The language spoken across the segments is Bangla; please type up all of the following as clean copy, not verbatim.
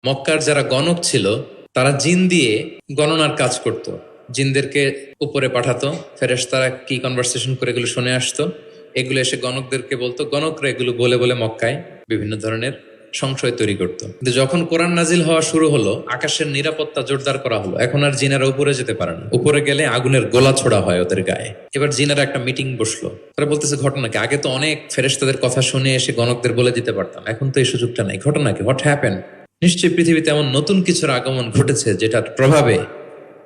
মক্কার যারা গণক ছিল তারা জিন দিয়ে গণনার কাজ করত। জিনদেরকে উপরে পাঠাতো, ফেরেশতারা কি কনভারসেশন করে এগুলো শুনে আসতো, এগুলো এসে গণকদেরকে বলতো, গণকরা এগুলো বলে বলে মক্কায় বিভিন্ন ধরনের সংশয় তৈরি করতো। কিন্তু যখন কোরআন নাজিল হওয়া শুরু হলো, আকাশের নিরাপত্তা জোরদার করা হলো, এখন আর জিনারা উপরে যেতে পারে না। উপরে গেলে আগুনের গোলা ছোড়া হয় ওদের গায়ে। এবার জিনারা একটা মিটিং বসলো, তারা বলতেছে ঘটনা কি, আগে তো অনেক ফেরেশতাদের কথা শুনে এসে গণকদের বলে দিতে পারতাম, এখন তো এই সুযোগটা নাই, ঘটনা কি, হোয়াট হ্যাপেন? নিশ্চয়ই পৃথিবীতে এমন নতুন কিছুর আগমন ঘটেছে যেটার প্রভাবে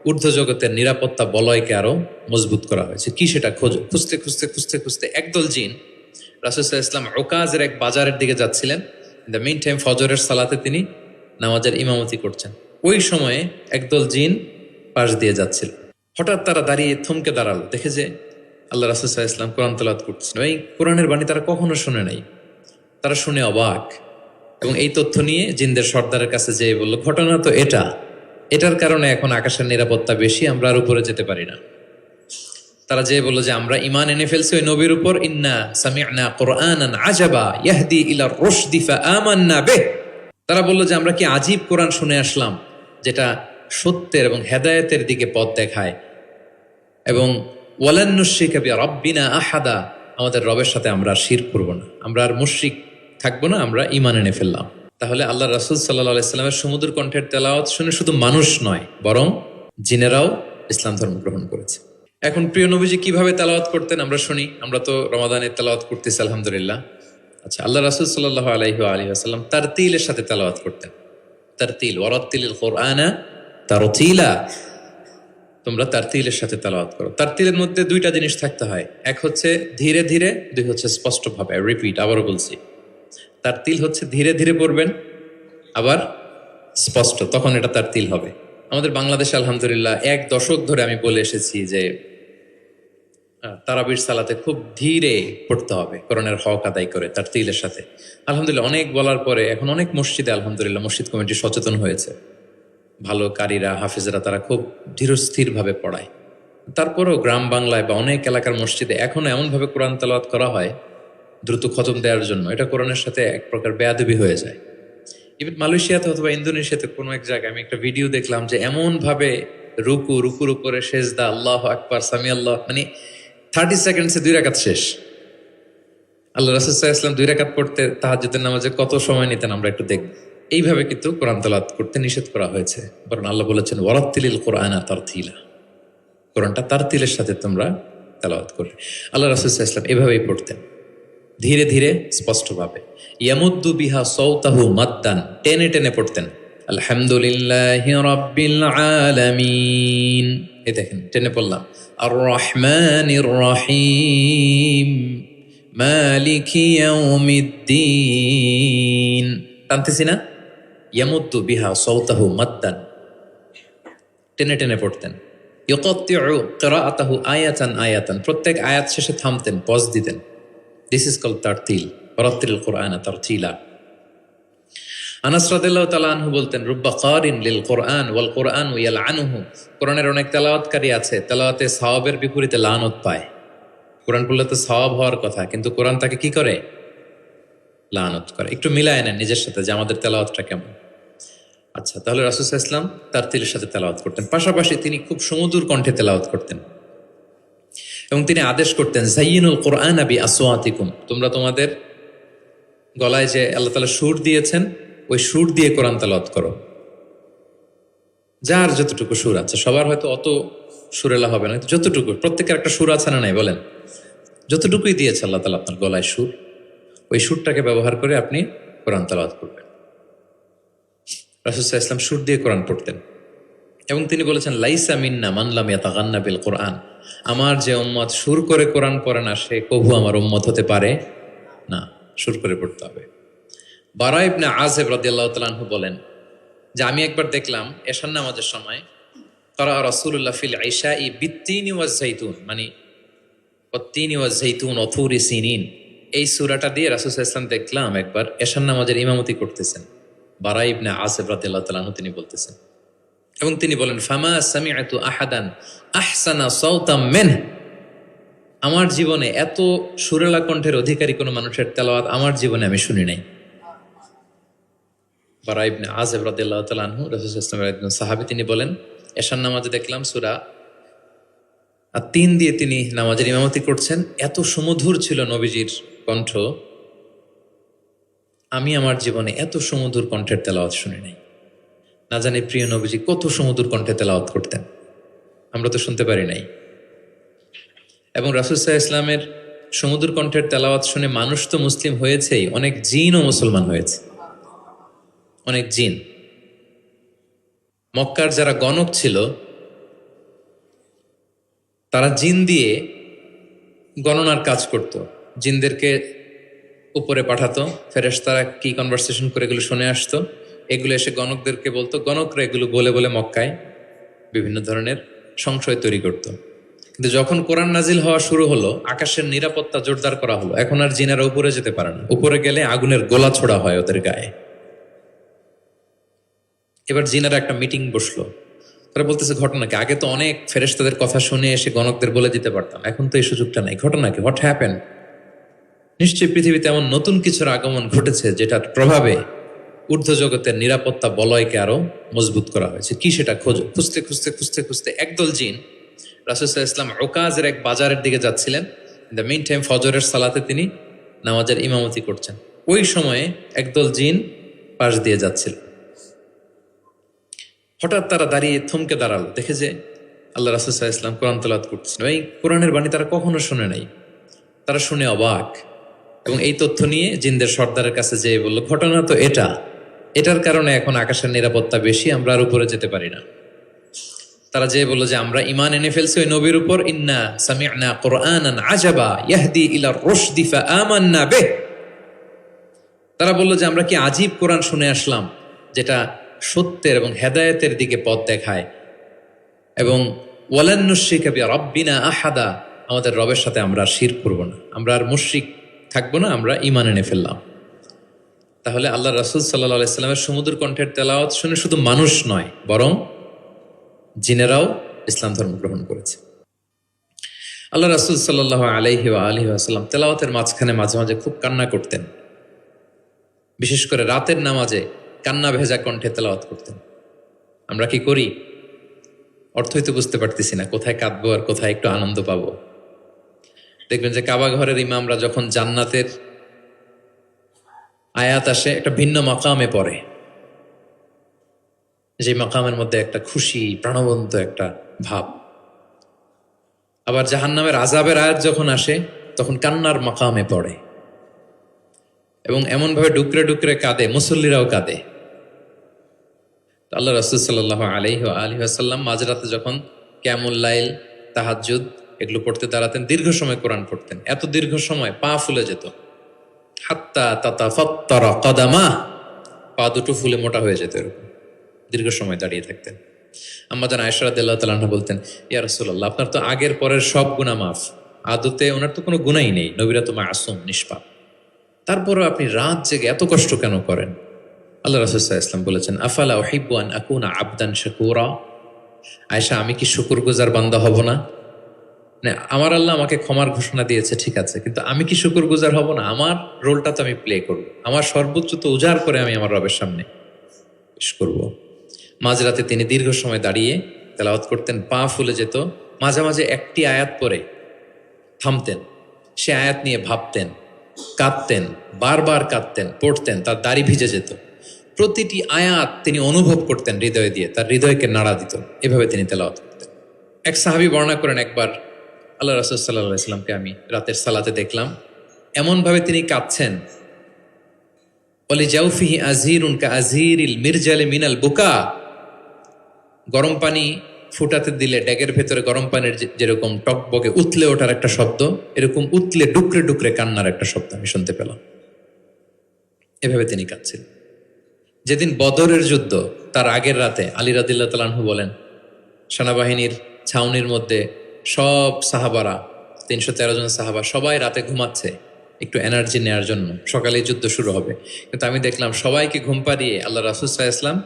ঊর্ধ্ব জগতের নিরাপত্তা বলয়কে আরো মজবুত করা হয়েছে। কি সেটা খোঁজো। খুঁজতে খুঁজতে খুঁজতে খুঁজতে একদল জিন রাসূল সাল্লাল্লাহু আলাইহি ওয়াসাল্লাম ওকাজের এক বাজারের দিকে যাচ্ছিলেন। ইন দ্য মিন টাইম ফজরের সালাতে তিনি নামাজের ইমামতি করছেন। ওই সময়ে একদল জিন পাশ দিয়ে যাচ্ছিল। হঠাৎ তারা দাঁড়িয়ে থমকে দাঁড়ালো, দেখে যে আল্লাহ রাসূল সাল্লাল্লাহু আলাইহি ওয়াসাল্লাম কোরআন তেলাওয়াত করছেন। এই কোরআনের বাণী তারা কখনো শুনে নাই। তারা শুনে অবাক, এবং এই তথ্য নিয়ে জিনদের সর্দারের কাছে যেয়ে বলল, ঘটনা তো এটার কারণে এখন আকাশের নিরাপত্তা বেশি, আমরা আর উপরে যেতে পারি না। তারা যেয়ে বলল যে আমরা ঈমান এনে ফেলছি ওই নবীর উপর, ইন্না সামি'না কুরআনান আজাবা ইয়াহদি ইলা রুশদি ফাআমান্না বিহ। তারা বলল যে আমরা কি আজীব কোরআন শুনে আসলাম, যেটা সত্যের এবং হেদায়েতের দিকে পথ দেখায়, এবং ওয়ালান নুশরিকা বিরাব্বিনা আহাদা, আমাদের রবের সাথে আমরা শিরক করব না, আমরা আর মুশরিক থাকবো না, আমরা ঈমান এনে ফেললাম। তাহলে আল্লাহ রাসূল সাল্লাল্লাহু আলাইহি সাল্লামের সুমধুর কণ্ঠের তেলাওয়াত শুনে শুধু মানুষ নয়, বরং জিনেরাও ইসলাম ধর্ম গ্রহণ করেছে। এখন প্রিয় নবীজি কিভাবে তেলাওয়াত করতেন আমরা শুনি। আমরা তো রমাদানে তেলাওয়াত করতেছি আলহামদুলিল্লাহ। আচ্ছা, আল্লাহ রাসূল সাল্লাল্লাহু আলাইহি ওয়া আলিহি ওয়াসাল্লাম তারতিলের সাথে তেলাওয়াত করতেন। তারতিল, ওয়ারাত্তিলিল কুরআনা তারতিলা, তোমরা তারতিলের সাথে তেলাওয়াত করো। তারতিলের মধ্যে দুইটা জিনিস থাকতে হয়, এক হচ্ছে ধীরে ধীরে, দুই হচ্ছে স্পষ্টভাবে। রিপিট, আবারও বলছি, তারতিল হচ্ছে ধীরে ধীরে পড়বেন, আবার স্পষ্ট, তখন এটা তারতিল হবে। আমাদের বাংলাদেশে আলহামদুলিল্লাহ 1 দশক ধরে আমি বলে এসেছি যে তারাবির সালাতে খুব ধীরে পড়তে হবে, কোরআনের হক আদায় করে তারতিলের সাথে। আলহামদুলিল্লাহ অনেক বলার পরে এখন অনেক মসজিদে আলহামদুলিল্লাহ মসজিদ কমিটি সচেতন হয়েছে, ভালো কারীরা, হাফেজরা তারা খুব ধীরস্থিরভাবে পড়ায়। তারপরেও গ্রাম বাংলায় বা অনেক এলাকার মসজিদে এখনো এমনভাবে কোরআন তেলাওয়াত করা হয় দ্রুত খতম দেওয়ার জন্য, এটা কোরআনের সাথে এক প্রকার বেয়াদবি হয়ে যায়। ইভেন মালয়েশিয়াতে অথবা ইন্দোনেশিয়াতে কোনো এক জায়গায় আমি একটা ভিডিও দেখলাম যে এমন ভাবে রুকুর উপরে সেজদা, আল্লাহু আকবার, সামি আল্লাহ, মানে 30 সেকেন্ডসে 2 রাকাত শেষ। আল্লাহ রাসূল সাল্লাল্লাহু আলাইহি ওয়াসাল্লাম 2 রাকাত পড়তে তাহাজ্জুদের নামাজে কত সময় নিতেন আমরা একটু দেখব। এইভাবে কিন্তু কোরআন তেলাওয়াত করতে নিষেধ করা হয়েছে, বরং আল্লাহ বলেছেন ওয়ারাত্তিলিল কুরআনা তারতিলা, কোরআনটা তারতিলের সাথে তোমরা তেলাওয়াত করবে। আল্লাহ রাসূল সাল্লাল্লাহু আলাইহি ওয়াসাল্লাম এভাবেই পড়তেন, ধীরে ধীরে স্পষ্টভাবে। ইয়ামুদ্দু বিহা সাওতাহু মাদ্দান, টেনে টেনে পড়তেন। আলহামদুলিল্লাহি রাব্বিল আলামিন, এই দেখেন টেনে পড়লাম। আর রহমানির রহিম মালিকি ইয়াউমিদ্দিন, টানতেছি না? ইয়ামুদ্দু বিহা সাওতাহু মাদ্দান, টেনে টেনে পড়তেন। ইউকাত্তিউ কিরাআতাহু আয়াতান আয়াতান, প্রত্যেক আয়াত শেষে থামতেন, পজ দিতেন। This is called tartil, ওয়ারাত্তিলিল কুরআনা তারতিলা। আনাস রাদিয়াল্লাহু তাআলা আনহু বলতেন, রুব্বা কারিন লিল কুরআন ওয়াল কুরআনু ইয়ালআনুহু, কোরআনের অনেক তেলাওয়াতকারী আছে, তেলাওয়াতে সওয়াবের বিপরীতে লানত পায়। কোরআন পড়লে তো সওয়াব হওয়ার কথা, কিন্তু কোরআন তাকে কি করে? লানত করে। একটু মিলায় নেন নিজের সাথে যে আমাদের তেলাওয়াতটা কেমন। আচ্ছা, তাহলে রাসূল সাল্লাল্লাহু আলাইহি ওয়াসাল্লাম তারতিলের সাথে তেলাওয়াত করতেন, পাশাপাশি তিনি খুব সুমধুর কণ্ঠে তেলাওয়াত করতেন, এবং তিনি আদেশ করতেন, জাইয়িনুল কুরআনা বিআসওয়াতিকুম, তোমরা তোমাদের গলায় যে আল্লাহ তাআলা সুর দিয়েছেন ওই সুর দিয়ে কোরআন তেলাওয়াত করো। যার যতটুকু সুর আছে, সবার হয়তো অত সুরেলা হবে না, যতটুকু, প্রত্যেকের একটা সুর আছে না নাই বলেন? যতটুকুই দিয়েছে আল্লাহ তাআলা আপনার গলায় সুর, ওই সুরটাকে ব্যবহার করে আপনি কোরআন তেলাওয়াত করবেন। রাসূল সাল্লাল্লাহু আলাইহি ওয়াসাল্লাম সুর দিয়ে কোরআন পড়তেন, এবং তিনি বলেছেন, লাইসা মিন্না মান লাম ইয়াতাগান্না বিল কুরআন, আমার যে উম্মত সুর করে কোরআন পড়ে না সে কবু আমার উম্মত হতে পারে না, সুর করে পড়তে হবে। বারা ইবনে আযিব রাদিয়াল্লাহু তাআলা আনহু বলেন যে আমি একবার দেখলাম এশার নামাজের সময় ক্বারা রাসূলুল্লাহ ফিল ইশাই বিত্তিনি ওয়াজ যাইতুন, মানে ওয়াত্তিনি ওয়াজ যাইতুন ওয়া তুরি সিনিন, এই সূরাটা দিয়ে রাসূল সাল্লাল্লাহু আলাইহি ওয়াসাল্লাম দেখলাম একবার এশার নামাজের ইমামতি করতেছেন। বারা ইবনে আযিব রাদিয়াল্লাহু তাআলা আনহু তিনি বলতেছেন, এবং তিনি বলেন, ফামা সামিআতু আহাদান আহসানা সাওতাম মিনহু, আমার জীবনে এত সুরেলা কণ্ঠের অধিকারী কোনো মানুষের তেলাওয়াত আমার জীবনে আমি শুনি নাই। বারা ইবনে আযিব রাদিয়াল্লাহু তাআলা আনহু, রাসূল সাল্লাল্লাহু আলাইহি ওয়াসাল্লামের একজন সাহাবী, তিনি বলেন, এশার নামাজে দেখলাম সূরা আর ৩ দিয়ে তিনি নামাজের ইমামতি করছেন। এত সুমধুর ছিল নবীজির কণ্ঠ, আমি আমার জীবনে এত সুমধুর কণ্ঠের তেলাওয়াত শুনি নাই। না জানি প্রিয় নবীজি কত সুমধুর কণ্ঠে তেলাওয়াত করতেন, আমরা তো শুনতে পারি নাই। এবং রাসূল সাল্লাল্লাহু আলাইহি ইসলামের সুমধুর কণ্ঠের তেলাওয়াত শুনে মানুষ তো মুসলিম হয়েছেই, অনেক জিনও মুসলমান হয়েছে। অনেক জিন, মক্কার যারা গণক ছিল তারা জিন দিয়ে গণনার কাজ করত, জিনদেরকে উপরে পাঠাতো, ফেরেশতারা কি কনভারসেশন করে এগুলো শুনে আসতো, এগুলো এসে গণকদেরকে বলতো, গণকরা এগুলো বলে বলে মক্কায় বিভিন্ন ধরনের সংশয় তৈরি করত। কিন্তু যখন কোরআন নাজিল হওয়া শুরু হলো, আকাশের নিরাপত্তা জোরদার করা হলো, এখন আর জিনেরা উপরে যেতে পারে না, উপরে গেলে আগুনের গোলা ছোড়া হয় ওদের গায়ে। এবার জিনেরা একটা মিটিং বসলো, তারা বলতেছে ঘটনা কি, আগে তো অনেক ফেরেশতাদের কথা শুনে এসে গণকদের বলে দিতে পারতাম, এখন তো এই সুযোগটা নাই, ঘটনা কি, হোয়াট হ্যাপেন? নিশ্চয়ই পৃথিবীতে এমন নতুন কিছুর আগমন ঘটেছে যেটার প্রভাবে ঊর্ধ্ব জগতের নিরাপত্তা বলয়কে আরো মজবুত করা হয়েছে। কি সেটা খোঁজো। খুঁজতে খুঁজতে খুঁজতে খুঁজতে একদল জিন রাসূল সাল্লাল্লাহু আলাইহি ওয়াসাল্লাম উকাজের এক বাজারের দিকে যাচ্ছিলেন। ইন দ্য মিন টাইম ফজরের সালাতে তিনি নামাজের ইমামতি করছেন। ওই সময়ে একদল জিন পাশ দিয়ে যাচ্ছিল। হঠাৎ তারা দাঁড়িয়ে থমকে দাঁড়ালো, দেখে যে আল্লাহ রাসূল সাল্লাল্লাহু আলাইহি ওয়াসাল্লাম কোরআন তেলাওয়াত করতেছেন। এই কোরআনের বাণী তারা কখনো শুনে নাই, তারা শুনে অবাক। এবং এই তথ্য নিয়ে জিনদের সর্দারের কাছে যেয়ে বলল, ঘটনা তো এটার কারণে এখন আকাশের নিরাপত্তা বেশি, আমরা আর উপরে যেতে পারি না। তারা যেয়ে বলল যে আমরা ঈমান এনে ফেলছি ওই নবীর উপর, ইন্না সামি'না কুরআনান আজাবা ইয়াহদি ইলা রুশদি ফাআমান্না বিহ। তারা বলল যে আমরা কি আজীব কোরআন শুনে আসলাম, যেটা সত্যের এবং হেদায়েতের দিকে পথ দেখায়, এবং ওয়ালান নুশরিকা বিরাব্বিনা আহাদা, আমাদের রবের সাথে আমরা শিরক করব না, আমরা আর মুশরিক থাকবো না, আমরা ঈমান এনে ফেললাম। তাহলে আল্লাহ রাসূল সাল্লাল্লাহু আলাইহি সাল্লামের সুমধুর কণ্ঠের তেলাওয়াত শুনে শুধু মানুষ নয়, বরং জিনেরাও ইসলাম ধর্ম গ্রহণ করেছে। আল্লাহ রাসূল সাল্লাল্লাহু আলাইহি ওয়াসাল্লাম তেলাওয়াতের মাঝখানে মাঝে মাঝে খুব কান্না করতেন, বিশেষ করে রাতের নামাজে কান্না ভেজা কণ্ঠে তেলাওয়াত করতেন। আমরা কি করি? অর্থই তো বুঝতে পারতেছি না, কোথায় কাঁদবো আর কোথায় একটু আনন্দ পাবো। দেখবেন যে কাবা ঘরের ইমামরা যখন জান্নাতের আয়াত আসে, একটা ভিন্ন মাকামে পড়ে, যে মাকামের মধ্যে একটা খুশি প্রাণবন্ত একটা ভাব। আবার জাহান্নামের আযাবের আয়াত যখন আসে তখন কান্নার মাকামে পড়ে, এবং এমনভাবে ডুকরে ডুকরে কাঁদে, মুসল্লিরাও কাঁদে। আল্লাহ রাসূল সাল্লাল্লাহু আলাইহি ওয়াসাল্লাম মাঝরাতে যখন কিয়ামুল লাইল, তাহাজ্জুদ এগুলো পড়তে দাঁড়াতেন, দীর্ঘ সময় কোরআন পড়তেন। এত দীর্ঘ সময় পা ফুলে যেত, হাত্তা তাতাফাত্তারা কদামা, পা দুটো ফুলে মোটা হয়ে যেত, এরকম দীর্ঘ সময় দাঁড়িয়ে থাকতেন। আম্মা জান আয়েশা রাদিয়াল্লাহু তাআলা আনহা বলতেন, ইয়া রাসূলুল্লাহ, আপনার তো আগের পরের সব গুনাহ মাফ, আদতে ওনার তো কোনো গুনাহই নেই, নবীরা তো মাসুম নিষ্পাপ, তারপরেও আপনি রাত জেগে এত কষ্ট কেন করেন? আল্লাহ রাসূল সাল্লাল্লাহু আলাইহি ওয়াসাল্লাম বলেছেন, আফালা উহিব্বু আন আকুনা আবদান শাকুরা। আয়েশা, আমি কি শুকরগুজার বান্দা হব না? আমার আল্লাহ আমাকে ক্ষমার ঘোষণা দিয়েছে, ঠিক আছে, কিন্তু আমি কি শুকরগুজার হব না? আমার রোলটা তো আমি প্লে করব, আমার সর্বোচ্চ তো উজাড় করে আমি আমার রবের সামনে পেশ করব। মাঝরাতে তিনি দীর্ঘ সময় দাঁড়িয়ে তেলাওয়াত করতেন, পা ফুলে যেত। মাঝে মাঝে একটি আয়াত পরে থামতেন, সে আয়াত নিয়ে ভাবতেন, কাঁদতেন, বারবার কাঁদতেন, পড়তেন, তার দাড়ি ভিজে যেত। প্রতিটি আয়াত তিনি অনুভব করতেন হৃদয় দিয়ে, তার হৃদয়কে নাড়া দিত। এভাবে তিনি তেলাওয়াত করতেন। এক সাহাবী বর্ণনা করেন, একবার আল্লাহ রাসূল সাল্লাল্লাহু আলাইহি ওয়াসাল্লামকে আমি রাতের সালাতে দেখলাম, এমনভাবে তিনি কাঁদছেন, ওয়ালি জাউফিহি আযীরুন কাআযীরিল মিরজালি মিনাল বুকা। গরম পানি ফুটাতে দিলে ড্যাগের ভেতরে গরম পানির যেরকম টকবকে উতলে ওঠার একটা শব্দ, এরকম উতলে ডুকরে ডুকরে কান্নার একটা শব্দ আমি শুনতে পেলাম। এভাবে তিনি কাঁদছিলেন। যেদিন বদরের যুদ্ধ, তার আগের রাতে আলী রাদিয়াল্লাহু তাআলা আনহু বলেন, সেনাবাহিনীর ছাউনির মধ্যে সব সাহাবারা, 313 জন সাহাবা, সবাই রাতে ঘুমাচ্ছে একটু এনার্জি নেওয়ার জন্য, সকালে যুদ্ধ শুরু হবে। কিন্তু আমি দেখলাম সবাইকে ঘুম পাড়িয়ে আল্লাহ রাসূল সাল্লাল্লাহু আলাইহি ওয়াসাল্লাম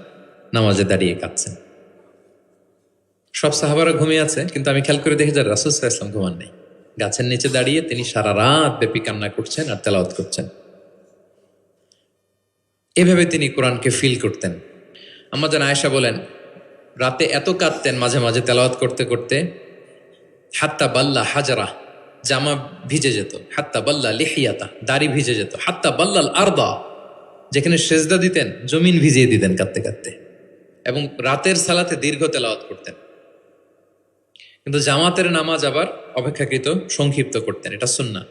নামাজে দাঁড়িয়ে কাঁদছেন। সব সাহাবারা ঘুমিয়ে আছে, কিন্তু আমি খেয়াল করে দেখি যে রাসূল সাল্লাল্লাহু আলাইহি ওয়াসাল্লাম ঘুমান নেই, গাছের নিচে দাঁড়িয়ে তিনি সারা রাত ব্যাপী কান্না করছেন আর তেলাওয়াত করছেন। এভাবে তিনি কোরআনকে ফিল করতেন। আমাদের আয়েশা বলেন রাতে এত কাঁদতেন মাঝে মাঝে তেলাওয়াত করতে করতে, হাত্তা বাল্লা হাজারা, জামা ভিজে যেত, হাত্তা বাল্লা লিহিয়াতা, দাড়ি ভিজে যেত, হাত্তা বাল্লাল আরদা, যেখানে সেজদা দিতেন জমিন ভিজিয়ে দিতেন কাঁদতে কাঁদতে। এবং রাতের সালাতে দীর্ঘ তেলাওয়াত করতেন। কিন্তু জামাতের নামাজ আবার অপেক্ষাকৃত সংক্ষিপ্ত করতেন, এটা সুন্নাহ।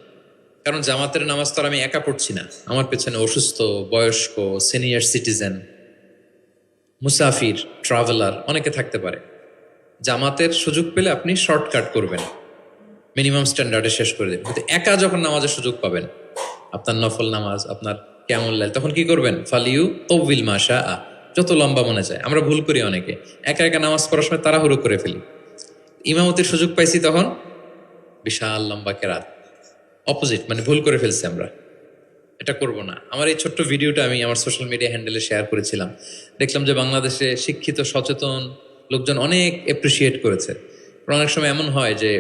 কারণ জামাতের নামাজ তো আর আমি একা পড়ছি না, আমার পেছনে অসুস্থ, বয়স্ক, সিনিয়র সিটিজেন, মুসাফির, ট্রাভেলার অনেকে থাকতে পারে। জামাতের সুযোগ পেলে আপনি শর্টকাট করবেন, মিনিমাম স্ট্যান্ডার্ডে শেষ করে দেবেন। কিন্তু একা যখন নামাজের সুযোগ পাবেন, আপনার নফল নামাজ, আপনার কেমন লাইল, তখন কি করবেন? ফালিউ তৌবিল মাশা আ, যত লম্বা মনে যায়। আমরা ভুল করি অনেকে, একা একা নামাজ পড়ার সময় তাড়াহুড়ো করে ফেলি। ইমামতির সুযোগ পাইছি তখন বিশাল লম্বা কেরাত, অপোজিট, মানে ভুল করে ফেলছি আমরা, এটা করব না। আমার এই ছোট্ট ভিডিওটা আমি আমার সোশ্যাল মিডিয়া হ্যান্ডেলে শেয়ার করেছিলাম। দেখলাম যে বাংলাদেশে শিক্ষিত সচেতন লোকজন অনেক অ্যাপ্রিসিয়েট করেছে। অনেক সময় এমন হয় যে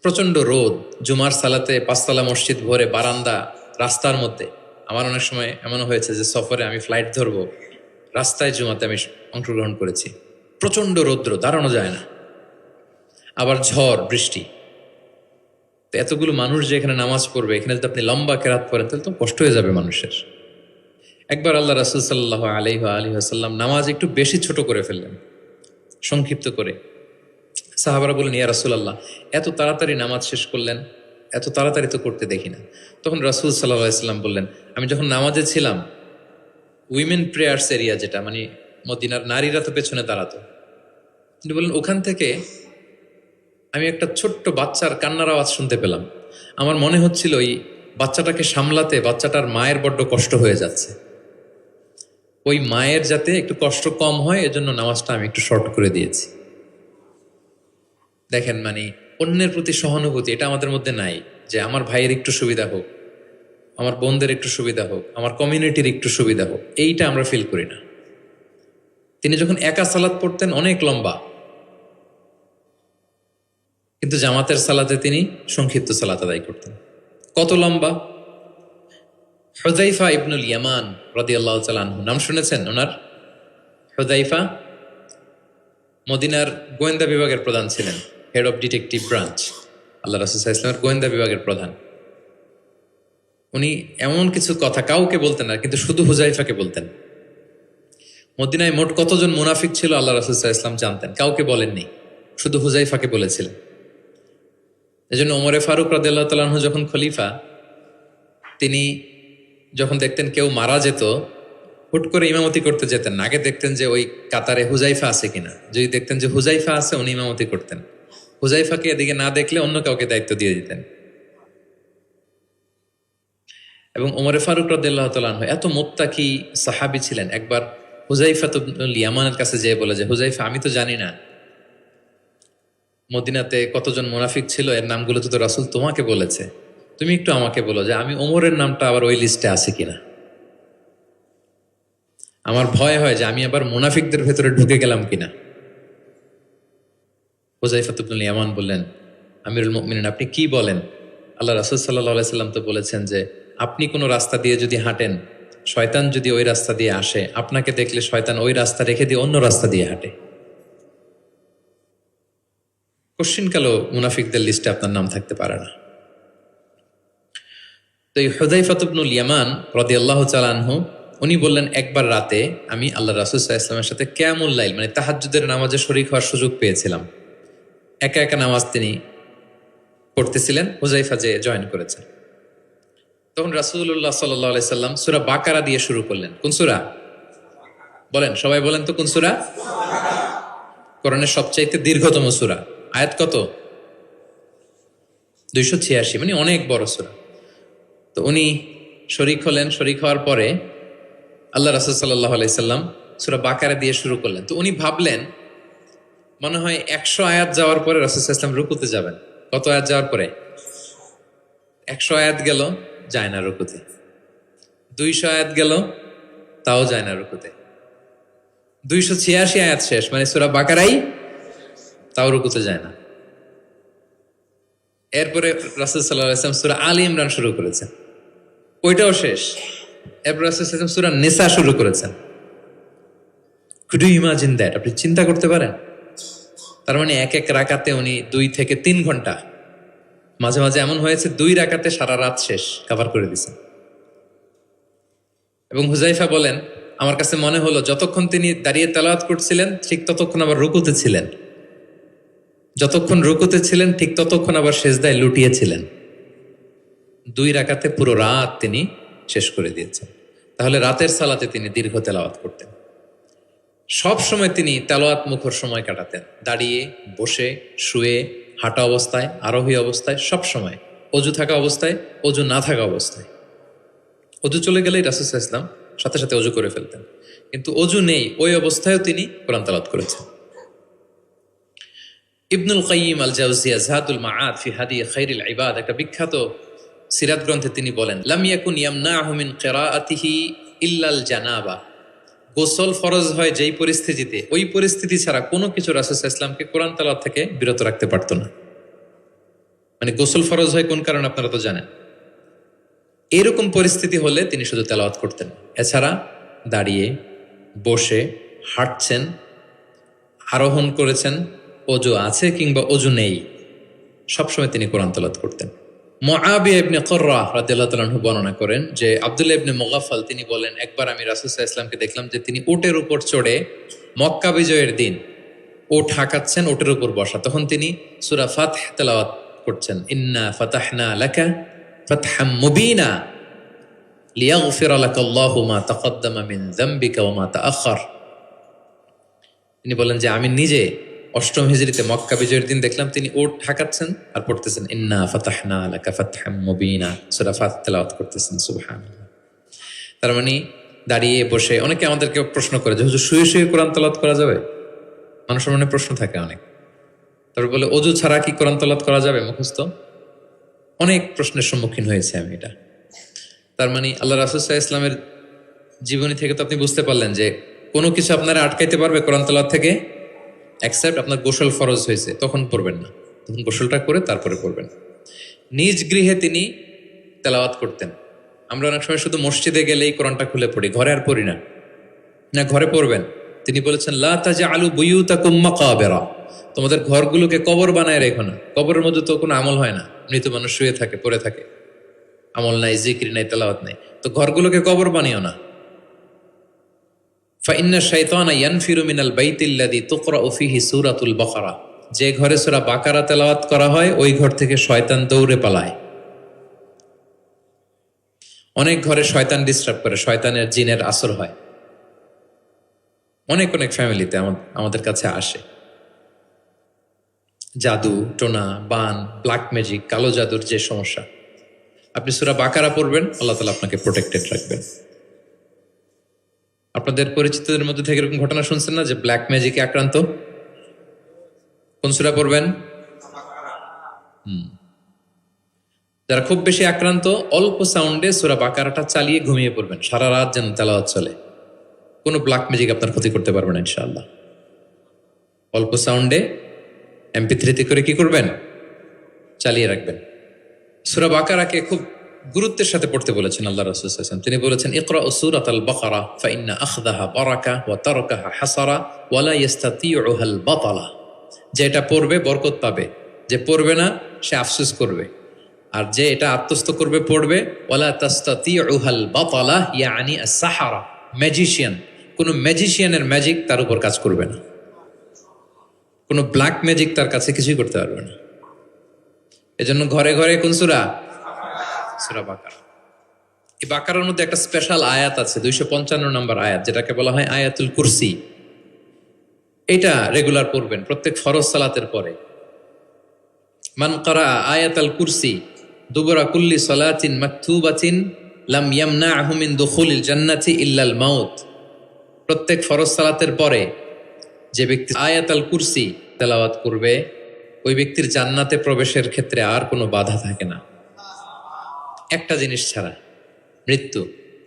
প্রচণ্ড রোদ, জুমার সালাতে পাঁচতলা মসজিদ ভরে, বারান্দা, রাস্তার মধ্যে। আমার অনেক সময় এমনও হয়েছে যে সফরে আমি ফ্লাইট ধরবো, রাস্তায় জুমাতে আমি অংশগ্রহণ করেছি। প্রচণ্ড রৌদ্র, দাঁড়ানো যায় না, আবার ঝড় বৃষ্টি। তো এতগুলো মানুষ যে এখানে নামাজ পড়বে, এখানে যদি আপনি লম্বা কেরাত পড়েন তাহলে তো কষ্ট হয়ে যাবে মানুষের। একবার আল্লাহ রাসূল সাল্লাল্লাহু আলাইহি ওয়াসাল্লাম নামাজ একটু বেশি ছোট করে ফেললেন, সংক্ষিপ্ত করে। সাহাবারা বললেন, ইয়া রাসূলুল্লাহ, এত তাড়াতাড়ি নামাজ শেষ করলেন, এত তাড়াতাড়ি তো করতে দেখি না। তখন রাসূল সাল্লাল্লাহু আলাইহি ওয়াসাল্লাম বললেন, আমি যখন নামাজে ছিলাম, উইমেন প্রেয়ার্স এরিয়া, যেটা মানে মদিনার নারীরা তো পেছনে দাঁড়াতো, তিনি বললেন ওখান থেকে আমি একটা ছোট্ট বাচ্চার কান্নার আওয়াজ শুনতে পেলাম। আমার মনে হচ্ছিল ওই বাচ্চাটাকে সামলাতে বাচ্চাটার মায়ের বড্ড কষ্ট হয়ে যাচ্ছে, ওই মায়ের যাতে একটু কষ্ট কম হয় এজন্য নামাজটা আমি একটু শর্ট করে দিয়েছি। দেখেন, মানে অন্যের প্রতি সহানুভূতি এটা আমাদের মধ্যে নাই, যে আমার ভাইয়ের একটু সুবিধা হোক, আমার বোনদের একটু সুবিধা হোক, আমার কমিউনিটির একটু সুবিধা হোক, এইটা আমরা ফিল করি না। তিনি যখন একা সালাত পড়তেন অনেক লম্বা, কিন্তু জামাতের সালাতে তিনি সংক্ষিপ্ত সালাত আদায় করতেন। কত লম্বা? হুযাইফা ইবনুল ইয়ামান রাদিয়াল্লাহু তাআলা আনহু, নাম শুনেছেন ওনার? হুযাইফা মদিনার গোয়েন্দা বিভাগের প্রধান ছিলেন, হেড অফ ডিটেকটিভ ব্রাঞ্চ, আল্লাহ রাসূল সাল্লাল্লাহু আলাইহি ওয়াসাল্লামের গোয়েন্দা বিভাগের প্রধান। উনি এমন কিছু কথা কাউকে বলতেন না, কিন্তু শুধু হুযাইফাকে বলতেন। মদিনায় মোট কতজন মুনাফিক ছিল আল্লাহ রাসূল সাল্লাল্লাহু আলাইহি ওয়াসাল্লাম জানতেন, কাউকে বলেননি, শুধু হুযাইফাকে বলেছিলেন। এজন্য ওমরে ফারুক রাদিয়াল্লাহু তাআলা আনহু যখন খলিফা, তিনি যখন দেখতেন কেউ মারা যেত, হুট করে ইমামতি করতে যেতেন না, আগে দেখতেন যে ওই কাতারে হুযাইফা আছে কিনা। যদি দেখতেন যে হুযাইফা আছে, উনি ইমামতি করতেন। হুযাইফাকে এদিকে না দেখলে অন্য কাউকে দায়িত্ব দিয়ে দিতেন। এবং ওমরে ফারুক রাদিয়াল্লাহু তাআলা আনহু এত মুত্তাকি সাহাবী ছিলেন, একবার হুযাইফা ইবনুল ইয়ামানের কাছে যেয়ে বলে যে, হুযাইফা, আমি তো জানি না মদিনাতে কতজন মুনাফিক ছিল, এর নামগুলো তো রাসূল তোমাকে বলেছে, তুমি একটু আমাকে বলো যে আমি ওমরের নামটা আবার ওই লিস্টে আছে কিনা। আমার ভয় হয় যে আমি আবার মুনাফিকদের ভেতরে ঢুকে গেলাম কিনা। হুযাইফা ইবনুল ইয়ামান বললেন, আমিরুল মুমিনিন, আপনি কি বলেন? আল্লাহ রাসূল সাল্লাল্লাহু আলাইহি সাল্লাম তো বলেছেন যে আপনি কোনো রাস্তা দিয়ে যদি হাঁটেন, শয়তান যদি ওই রাস্তা দিয়ে আসে, আপনাকে দেখলে শয়তান ওই রাস্তা রেখে দিয়ে অন্য রাস্তা দিয়ে হাঁটে। কোশ্চিনকালেও মুনাফিকদের লিস্টে আপনার নাম থাকতে পারে না। তো এই হুযাইফা ইবনুল ইয়ামান রাদিয়াল্লাহু তাআলা আনহু, উনি বললেন, একবার রাতে আমি আল্লাহ রাসূল সাল্লাল্লাহু আলাইহি ওয়াসাল্লামের সাথে কিয়ামুল লাইল, মানে তাহাজ্জুদের নামাজে শরীক হওয়ার সুযোগ পেয়েছিলাম। একা একা নামাজ তিনি পড়তেছিলেন, হুযাইফা যে জয়েন করেছেন। তখন রাসূলুল্লাহ সাল্লাল্লাহু আলাইহি সাল্লাম সূরা বাকারা দিয়ে শুরু করলেন। কোন সূরা? বলেন, সবাই বলেন তো কোন সূরা? কোরআনের সবচাইতে দীর্ঘতম সূরা। আয়াত কত? 286, মানে অনেক বড় সূরা। তো উনি শরীক হলেন, শরীক হওয়ার পরে আল্লাহ রাসূল সাল্লাল্লাহু আলাইহি সাল্লাম সূরা বাকারা দিয়ে শুরু করলেন। তো উনি ভাবলেন মনে হয় 100 আয়াত যাওয়ার পরে রাসূল সাল্লাল্লাহু আলাইহি সাল্লাম রুকুতে যাবেন। কত আয়াত যাওয়ার পরে? 100 আয়াত গেল, যায় না রুকুতে। 200 আয়াত গেল, তাও যায় না রুকুতে। 286 আয়াত শেষ, মানে সূরা বাকারাই, তাও রুকুতে যায় না। এরপরে রাসূল সাল্লাল্লাহু আলাইহি ওয়াসাল্লাম সূরা আলী ইমরান শুরু করেছেন, ওইটাও শেষ। এরপর রাসূলুল্লাহ সূরা নিসা শুরু করেছেন। Could you imagine that? আপনি চিন্তা করতে পারেন? তার মানে এক এক রাকাতে উনি 2 থেকে 3 ঘন্টা, মাঝে মাঝে এমন হয়েছে 2 রাকাতে সারা রাত শেষ কভার করে দিয়েছেন। এবং হুজাইফা বলেন, আমার কাছে মনে হলো যতক্ষণ তিনি দাঁড়িয়ে তেলাওয়াত করছিলেন ঠিক ততক্ষণ আবার রুকুতে ছিলেন, যতক্ষণ রুকুতে ছিলেন ঠিক ততক্ষণ আবার সেজদায় লুটিয়েছিলেন। 2 রাকাতে পুরো রাত তিনি শেষ করে দিয়েছেন। তাহলে রাতের সালাতে তিনি দীর্ঘ তেলাওয়াত করতেন। সব সময় তিনি তেলাওয়াত মুখর সময় কাটাতেন, দাঁড়িয়ে, বসে, শুয়ে, হাঁটা অবস্থায়, আরোহী অবস্থায়, সব সময়। অজু থাকা অবস্থায়, অজু না থাকা অবস্থায়। অজু চলে গেলেই রাসূল সাল্লাল্লাহু আলাইহি ওয়াসাল্লাম সাথে সাথে অজু করে ফেলতেন, কিন্তু অজু নেই ওই অবস্থায়ও তিনি কোরআন তেলাওয়াত করেছেন। ইবনুল কাইয়িম আল জাওজিয়া যাদুল মাআদ ফি হাদি খায়রিল ইবাদ, একটা বিখ্যাত সিরাত গ্রন্থে তিনি বলেন, লাম ইয়াকুন ইয়ামনাহু মিন কিরাআতিহি ইল্লাল জানাবা। গোসল ফরজ হয় যেই পরিস্থিতিতে, ওই পরিস্থিতি ছাড়া কোনো কিছু রাসূল সাল্লাল্লাহু আলাইহি ওয়াসাল্লামকে কোরআন তেলাওয়াত থেকে বিরত রাখতে পারতো না। মানে গোসল ফরজ হয় কোন কারণে আপনারা তো জানেন। এরকম পরিস্থিতি হলে তিনি শুধু তেলাওয়াত করতেন। এছাড়া দাঁড়িয়ে, বসে, হাঁটছেন, আরোহণ করেছেন, অজু আছে কিংবা অজু নেই, সবসময় তিনি কোরআন তেলাওয়াত করতেন। মুআবিয়া ইবনে কুররা রাদিয়াল্লাহু তাআলা আনহু বর্ণনা করেন যে আব্দুল্লাহ ইবনে মুগাফফাল তিনি বলেন, একবার আমি রাসূল সাল্লাল্লাহু আলাইহি ওয়াসাল্লামকে দেখলাম যে তিনি উটের উপর চড়ে মক্কা বিজয়ের দিন উট হাঁকাচ্ছেন, উটের উপর বসা। তখন তিনি সূরা ফাতহ তেলাওয়াত করছেন, ইন্না ফাতাহনা লাকা ফাতহাম মুবিনা লিয়াগফিরা লাকাল্লাহু মা তাকদ্দামা মিন যামবিকা ওয়া মা তাআখার। তিনি বলেন যে আমি নিজে 8ম হিজরিতে মক্কা বিজয়ের দিন দেখলাম তিনি উট হাঁকাচ্ছেন আর পড়তেছেন ইন্না ফাতাহনা লাকা ফাতহাম মুবিনা, সূরা ফাতহ তেলাওয়াত করতেছেন। সুবহানাল্লাহ। তার মানে দাঁড়িয়ে, বসে। অনেকে আমাদেরকে প্রশ্ন করে যে হুজুর শুয়ে শুয়ে কোরআন তেলাওয়াত করা যাবে? মানুষের মনে প্রশ্ন থাকে অনেক। তারপর বলে অজু ছাড়া কি কোরআন তেলাওয়াত করা যাবে মুখস্থ? অনেক প্রশ্নের সম্মুখীন হয়েছে আমি এটা। তার মানে আল্লাহ রাসূল সাল্লাল্লাহু আলাইহি ওয়াসাল্লামের জীবনী থেকে তো আপনি বুঝতে পারলেন যে কোনো কিছু আপনারা আটকাইতে পারবে কোরআন তেলাওয়াত থেকে, এক্সেপ্ট আপনার গোসল ফরজ হয়েছে, তখন পড়বেন না, তখন গোসলটা করে তারপরে পড়বেন। নিজ গৃহে তিনি তেলাওয়াত করতেন। আমরা অনেক সময় শুধু মসজিদে গেলেই কোরআনটা খুলে পড়ি, ঘরে আর পড়ি না। না, ঘরে পড়বেন। তিনি বলেছেন লা তাজআলু বুয়ুতাকুম মাকাবিরা, তোমাদের ঘরগুলোকে কবর বানায় রেখো না। কবরের মধ্যে তো কোনো আমল হয় না, মৃত মানুষ শুয়ে থাকে, পড়ে থাকে, আমল নাই, জিকির নাই, তেলাওয়াত নাই। তো ঘরগুলোকে কবর বানিও না। ফাইন্না শাইতানা ইয়ানফিরু মিনাল বাইতিল্লাযী তুকরাউ ফীহি সূরাতুল বাকারা, যে ঘরে সূরা বাকারা তেলাওয়াত করা হয় ওই ঘর থেকে শয়তান দৌড়ে পালায়। অনেক ঘরে শয়তান ডিস্টার্ব করে, শয়তানের জিনের আসর হয়। অনেক অনেক ফ্যামিলিতে আমাদের কাছে আসে জাদু টোনা, বান, ব্ল্যাক ম্যাজিক, কালো জাদুর যে সমস্যা। আপনি সূরা বাকারা পড়বেন, আল্লাহ তাআলা আপনাকে প্রোটেক্টেড রাখবেন। আপনাদের পরিচিতদের মধ্যে থেকে এরকম ঘটনা শুনছেন না যে ব্ল্যাক ম্যাজিকে আক্রান্ত? কোন সূরা পড়বেন? যারা খুব বেশি আক্রান্ত, অল্প সাউন্ডে সূরা বাকারাটা চালিয়ে ঘুমিয়ে পড়বেন, সারা রাত যেন তেলাওয়াত চলে। কোনো ব্ল্যাক ম্যাজিক আপনার ক্ষতি করতে পারবে না ইনশাআল্লাহ। অল্প সাউন্ডে MP3 করে কি করবেন? চালিয়ে রাখবেন। সূরা বাকারাকে খুব গুরুত্বের সাথে পড়তে বলেছেন আল্লাহ রাসূল সাল্লাল্লাহু আলাইহি ওয়াসাল্লাম। তিনি বলেছেন ইকরাউ সূরাতাল বাকারা ফাইন্না আখযাহা বারাকা ওয়া তারকাহা হাসারা ওয়া লা ইস্তাতিউহাল বাতালা। যে এটা পড়বে বরকত পাবে, যে পড়বে না সে আফসোস করবে। আর যে এটা আত্মস্থ করবে, পড়বে, ওয়ালা তাস্তাতিউহাল বাতালা ইয়ানি আস-সাহারা, ম্যাজিশিয়ান। কোন ম্যাজিশিয়ানের ম্যাজিক তার উপর কাজ করবে না, কোন ব্ল্যাক ম্যাজিক তার কাছে কিছুই করতে পারবে না। এজন্য ঘরে ঘরে কোন সূরা? সূরা বাকারা। এই বাকারার মধ্যে একটা স্পেশাল আয়াত আছে, 255 নম্বর আয়াত, যেটাকে বলা হয় আয়াতুল কুরসি। এটা রেগুলার পড়বেন প্রত্যেক ফরজ সালাতের পরে। মান ক্বারা আয়াতাল কুরসি দুবরা কুল্লি সালাতিন মাকতুবাতিন লাম ইয়ামনাহু মিন দুখুলিল জান্নাতি ইল্লাল মাউত। প্রত্যেক ফরজ সালাতের পরে যে ব্যক্তি আয়াতুল কুরসি তেলাওয়াত করবে, ওই ব্যক্তির জান্নাতে প্রবেশের ক্ষেত্রে আর কোনো বাধা থাকে না, একটা জিনিস ছাড়া, মৃত্যু।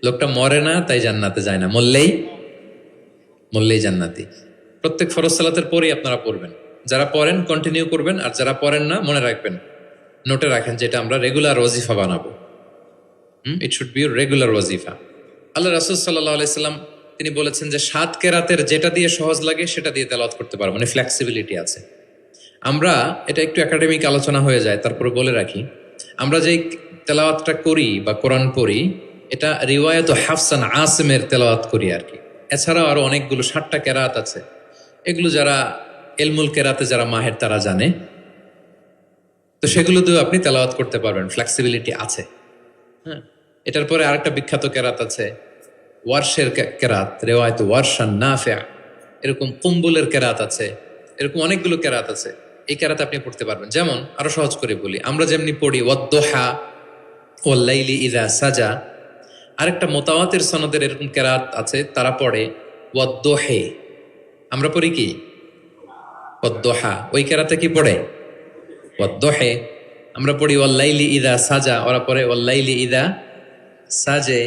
লোকটা মরে না তাই জান্নাতে যায় না, মরলেই জান্নাতি। প্রত্যেক ফরজ সালাতের পরেই আপনারা পড়বেন। যারা পড়েন কন্টিনিউ করবেন, আর যারা পড়েন না মনে রাখবেন, নোটে রাখেন, যেটা আমরা রেগুলার ওয়াজিফা বানাবো। ইট শুড বি রেগুলার ওয়াজিফা। আল্লাহ রাসূল সাল্লাল্লাহু আলাইহি সাল্লাম তিনি বলেছেন যে 7 কেরাতের যেটা দিয়ে সহজ লাগে সেটা দিয়ে তেলাওয়াত করতে পারবো, মানে ফ্লেক্সিবিলিটি আছে। আমরা এটা একটু একাডেমিক আলোচনা হয়ে যায়, তারপরে বলে রাখি, আমরা যেই তেলাওয়াতটা করি বা কোরআন পড়ি এটা রিওয়ায়াত হাফসান আসিমের তেলাওয়াত করি আর কি। এছাড়াও আরো অনেকগুলো 60টা কেরাত আছে, এগুলো যারা এলমুল কেরাতে যারা মাহের তারা জানে, তো সেগুলো দিয়েও আপনি তেলাওয়াত করতে পারবেন, ফ্লেক্সিবিলিটি আছে। হ্যাঁ, এটার পরে আরেকটা বিখ্যাত কেরাত আছে ওয়ার্শের কেরাত, রেওয়ায়ত ওয়ার্শান নাফিআ, এরকম কুম্বুলের কেরাত আছে, এরকম অনেকগুলো কেরাত আছে। এই কেরাত আপনি পড়তে পারবেন। যেমন আরো সহজ করে বলি, আমরা যেমনি পড়ি ওয়াদ্দোহা ওয়াল্লাইলি ইযা সাজা, আরেকটা মোতাওয়াতির সনদের এরকম কেরাত আছে, তারা পড়ে ওয়াদ্দোহে। আমরা পড়ি কি ওয়াদ্দোহা, ওই কেরাতে কি পড়ে ওয়াদ্দোহে। আমরা পড়ি ওয়াল্লাইলি ইযা সাজা, ওরা পড়ে ওয়াল্লাইলি ইযা সাজে।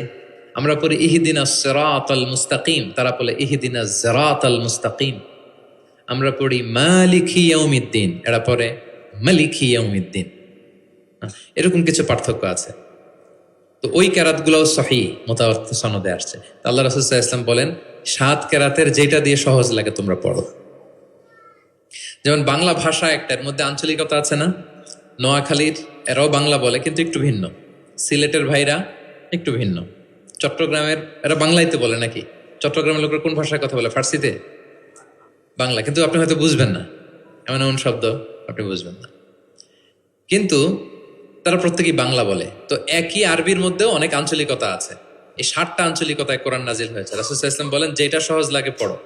আমরা পড়ি ইহদিনাস সিরাতাল মুস্তাকিম, তারা বলে ইহদিনাজ সিরাতাল মুস্তাকিম। আমরা পড়ি মালিকি ইয়াউমিদ্দিন, এরা পড়ে মালিকি ইয়াউমিদ্দিন। এরকম কিছু পার্থক্য আছে। তো ওই কেরাতগুলোও সহিহ মুতাওয়াত্তির সনদে আসছে। আল্লাহ রাসূল সাল্লাল্লাহু আলাইহি ওয়াসাল্লাম বলেন 7 কেরাতের যেটা দিয়ে সহজ লাগে তোমরা পড়ো। যেমন বাংলা ভাষা একটার মধ্যে আঞ্চলিকতা আছে না, নোয়াখালীর এরাও বাংলা বলে কিন্তু একটু ভিন্ন, সিলেটের ভাইরা একটু ভিন্ন, চট্টগ্রামের এরা বাংলাইতে বলে নাকি, চট্টগ্রামের লোকের কোন ভাষায় কথা বলে, ফার্সিতে, বাংলা, কিন্তু আপনি হয়তো বুঝবেন না, এমন এমন শব্দ আপনি বুঝবেন না, কিন্তু তারা প্রত্যেকেই বাংলা বলে। তো একই আরবির মধ্যেও অনেক আঞ্চলিকতা আছে। এই 7টা আঞ্চলিকতায় কোরআন নাজিল হয়েছে। রাসূল সাল্লাল্লাহু আলাইহি ওয়াসাল্লাম বলেন যেটা সহজ লাগে পড়ো।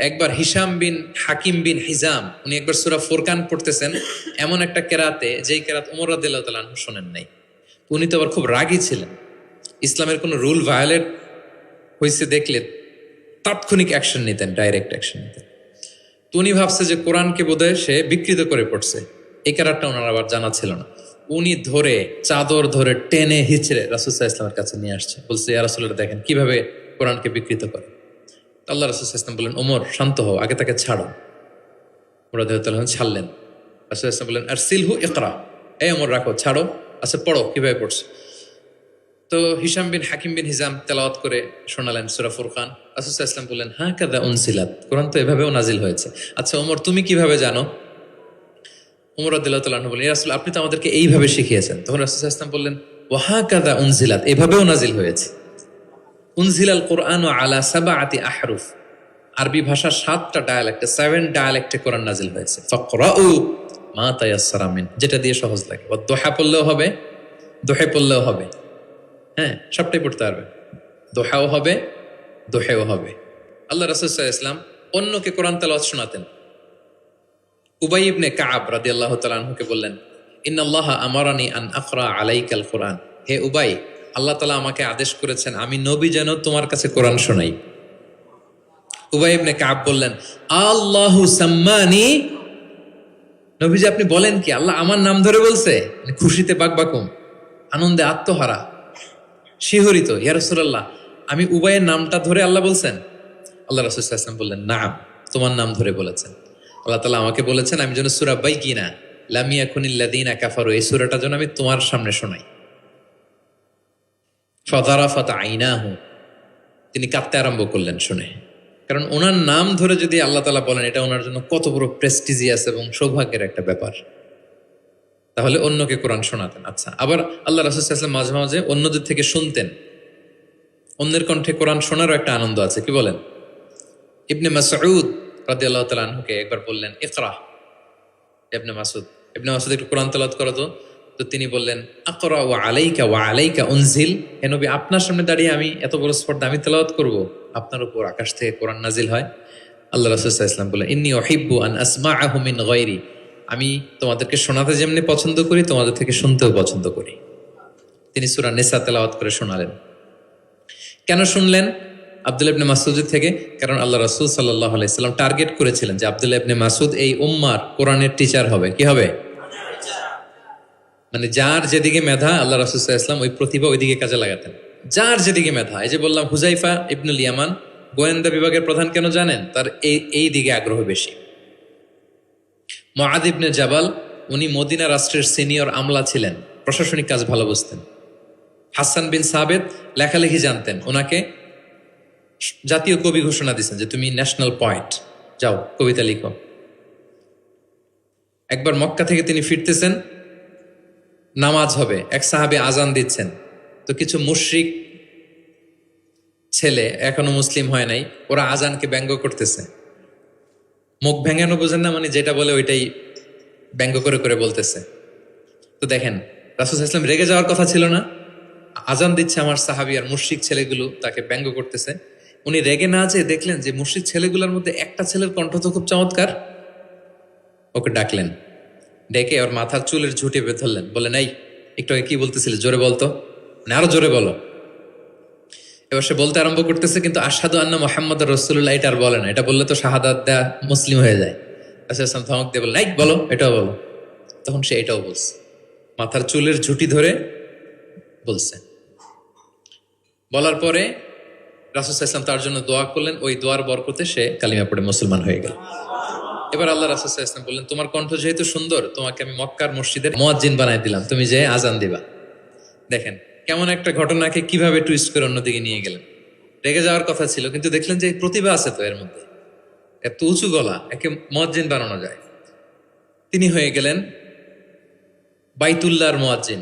একবার হিশাম বিন হাকিম বিন হিজাম উনি একবার সূরা ফুরকান পড়তেছেন এমন একটা কেরাতে, যেই কেরাত ওমর রাদিয়াল্লাহু তাআলা আনহু শোনেন নাই। উনি তো আবার খুব রাগী ছিলেন, ইসলামের কোনো রুল ভায়োলেট হয়েছে দেখলে তাৎক্ষণিক অ্যাকশন নিতেন, ডাইরেক্ট অ্যাকশন নিতেন। তো উনি ভাবছে যে কোরআনকে বোধহয় সে বিকৃত করে পড়ছে, এই কেরাতটা ওনার আবার জানা ছিল না। উনি ধরে চাদর ধরে টেনে হিচড়ে রাসূল সাল্লাল্লাহু আলাইহি ওয়াসাল্লামের কাছে নিয়ে আসছে, বলছে ইয়া রাসূলুল্লাহ দেখেন কিভাবে কোরআনকে বিকৃত করে। আল্লাহ রাসূল সাল্লাল্লাহু আলাইহি ওয়াসাল্লাম বললেন ওমর শান্ত হও, আগে তাকে ছাড়ো। ওমর রাদিয়াল্লাহু তাআলা ছাড়লেন। রাসূল সাল্লাল্লাহু আলাইহি ওয়াসাল্লাম বললেন আরসিলহু ইকরা, এই ওমর রাখো, ছাড়ো, আচ্ছা পড়ো কিভাবে পড়ছে। তো হিশাম বিন হাকিম বিন হিজাম তেলাওয়াত করে শোনালেন সূরা ফুরকান। রাসূল সাল্লাল্লাহু আলাইহি ওয়াসাল্লাম বললেন হ্যাঁ কাদা উনসিলাত, কোরআন তো এভাবেও নাজিল হয়েছে। আচ্ছা ওমর তুমি কিভাবে জানো? ওমর রাদিয়াল্লাহু তাআলা বললেন ইয়া রাসূল আপনি তো আমাদেরকে এইভাবে শিখিয়েছেন। তখন রাসূল সাল্লাল্লাহু আলাইহি ওয়াসাল্লাম বললেন ওয়া হাকাযা উনজিলাত, এভাবেও নাজিল হয়েছে। উনজিলাল কুরআনু আলা সাবআতি আহরুফ, আরবি ভাষা 7টা ডায়ালেক্টে, 7 ডায়ালেক্টে কোরআন নাজিল হয়েছে। ফাকরাউ মা তায়াসসারা মিন, যেটা দিয়ে সহজ লাগে। ওয়া দোহা পড়লেও হবে, দোহে পড়লেও হবে, হ্যাঁ সবটাই পড়তে পারবে, দোহাও হবে দোহেও হবে। আল্লাহ রাসূল সাল্লাল্লাহু আলাইহি ওয়াসাল্লাম অন্যকে কোরআন তেলাওয়াত শোনাতেন। উবাই ইবনে কাব রাদিয়াল্লাহু তাআলা আনহুকে বললেন ইন্নাল্লাহা আমারানি আন আকরা আলাইকাল কুরআন, হে উবাই আল্লাহ তাআলা আমাকে আদেশ করেছেন আমি নবী যেন তোমার কাছে কোরআন শোনাই। উবাই ইবনে কাব বললেন আল্লাহু সাম্মানি, নবীজি আপনি বলেন কি, আল্লাহ আমার নাম ধরে বলছে? মানে খুশিতে বাকবাকুম, আনন্দে আত্মহারা, শিহরিত, ইয়া রাসূলুল্লাহ আমি উবাইয়ের নামটা ধরে আল্লাহ বলছেন? আল্লাহ রাসূল সাল্লাল্লাহু আলাইহি ওয়াসাল্লাম বললেন নাম, তোমার নাম ধরে বলেছেন। আল্লাহ তাআলা আমাকে বলেছেন আমি যেন সূরা বাইকিনা লাম ইয়াকুনিল্লাযীনা কাফারু, এই সূরাটা যেন আমি তোমার সামনে শোনাই। ফাযারাফাত আইনাহু, তিনি কাঁদতে আরম্ভ করলেন শুনে, কারণ ওনার নাম ধরে যদি আল্লাহ তাআলা বলেন এটা ওনার জন্য কত বড় প্রেস্টিজিয়াস এবং সৌভাগ্যের একটা ব্যাপার। তাহলে অন্যকে কোরআন শোনাতেন। আচ্ছা, আবার আল্লাহ রাসূল সাল্লাল্লাহু আলাইহি ওয়াসাল্লাম মাঝে মাঝে অন্যদের থেকে শুনতেন, অন্যের কণ্ঠে কোরআন শোনারও একটা আনন্দ আছে, কি বলেন? ইবনে মাসউদ রাদিয়াল্লাহু তাআলা আনহুকে একবার বললেন ইকরা, ইবনে মাসউদ একটু কোরআন তেলাওয়াত করো তো। তো তিনি বললেন আকরা ওয়া আলাইকা উনজিল, হে নবী আপনার সামনে দাঁড়িয়ে আমি এত বড় স্পর্ধা আমি তেলাওয়াত করব, আপনার উপর আকাশ থেকে কোরআন নাজিল হয়। আল্লাহ রাসূল সাল্লাল্লাহু আলাইহি ওয়াসাল্লাম বললেন ইন্নী উহিব্বু আন আসমাআহু মিন গায়রি, আমি তোমাদেরকে শোনাতে যেমনি পছন্দ করি তোমাদের থেকে শুনতেও পছন্দ করি। তিনি সূরা নিসা তেলাওয়াত করে শোনালেন। কেন শুনলেন? আব্দুল্লাহ ইবনে মাসউদের থেকে, কারণ আল্লাহ রাসূল সাল্লাল্লাহু আলাইহি সাল্লাম টার্গেট করেছিলেন যে আব্দুল্লাহ ইবনে মাসউদ এই উম্মার কোরআনের টিচার হবে। কি হবে? মানে যার যেদিকে মেধা আল্লাহ রাসূল সাল্লাল্লাহু আলাইহি ওয়াসাল্লাম ওই প্রতিভা ওইদিকে কাজে লাগাতেন। যার যেদিকে মেধা, এই যে বললাম হুযাইফা ইবনুল ইয়ামান গোয়েন্দা বিভাগের প্রধান, কেন জানেন? তার এই দিকে আগ্রহ বেশি। মুআয ইবনে জাবাল উনি মদিনা রাষ্ট্রের সিনিয়র আমলা ছিলেন, প্রশাসনিক কাজ ভালো বুঝতেন। হাসান বিন সাবেত লেখালেখি জানতেন, ওনাকে জাতীয় কবি ঘোষণা দিচ্ছেন যে তুমি ন্যাশনাল পয়েন্ট, যাও কবিতা লিখো। একবার মক্কা থেকে তিনি ফিরতেছেন, নামাজ হবে, এক সাহাবী আজান দিচ্ছেন, তো কিছু মুশরিক ছেলে এখনো মুসলিম হয় নাই, ওরা আজানকে ব্যঙ্গ করতেছে। মুখ ভেঙানো বোঝেন না, মানে যেটা বলে ওইটাই ব্যঙ্গ করে করে বলতেছে। তো দেখেন রাসূল সাল্লাল্লাহু আলাইহি ওয়াসাল্লাম রেগে যাওয়ার কথা ছিল না, আজান দিচ্ছে আমার সাহাবী আর মুশরিক ছেলেগুলো তাকে ব্যঙ্গ করতেছে। উনি রেগে না যেয়ে দেখলেন যে মুশরিক ছেলেগুলোর মধ্যে একটা ছেলের কণ্ঠ তো খুব চমৎকার, ওকে ডাকলেন, ডেকে ওর মাথার চুলের ঝুঁটি বেঁধে ধরলেন, বলেন এই একটু আগে কি বলতেছিলে, জোরে বলতো, মানে আরো জোরে বলো। এবার সে বলতে আরম্ভ করতেছে, কিন্তু আশহাদু আন্না মুহাম্মাদুর রাসূলুল্লাহ এটা আর বলে না, এটা বললে তো শাহাদাত দেয়া মুসলিম হয়ে যায়। রাসূল সাল্লাল্লাহু আলাইহি ওয়াসাল্লাম ধমক দিয়ে বললেন, এই বলো, এটাও বলো। তখন সে এটাও বলছে, মাথার চুলের ঝুঁটি ধরে বলছে। বলার পরে রাসূল সাল্লাল্লাহু আলাইহি ওয়াসাল্লাম তার জন্য দোয়া করলেন, ওই দোয়ার বরকতে সে কালিমা পড়ে মুসলমান হয়ে গেল। এবার আল্লাহ রাসূল সাল্লাল্লাহু আলাইহি ওয়াসাল্লাম বললেন, তোমার কণ্ঠ যেহেতু সুন্দর, তোমাকে আমি মক্কার মসজিদের মুয়াজ্জিন বানাই দিলাম, তুমি যে আজান দিবা। দেখেন কেমন একটা ঘটনাকে কিভাবে টুইস্ট করে অন্যদিকে নিয়ে গেলেন। রেগে যাওয়ার কথা ছিল, কিন্তু দেখলেন যে প্রতিভা আছে তো এর মধ্যে, এত উঁচু গলা, একে মুয়াজ্জিন বানানো যায়। তিনি হয়ে গেলেন বাইতুল্লাহর মুয়াজ্জিন।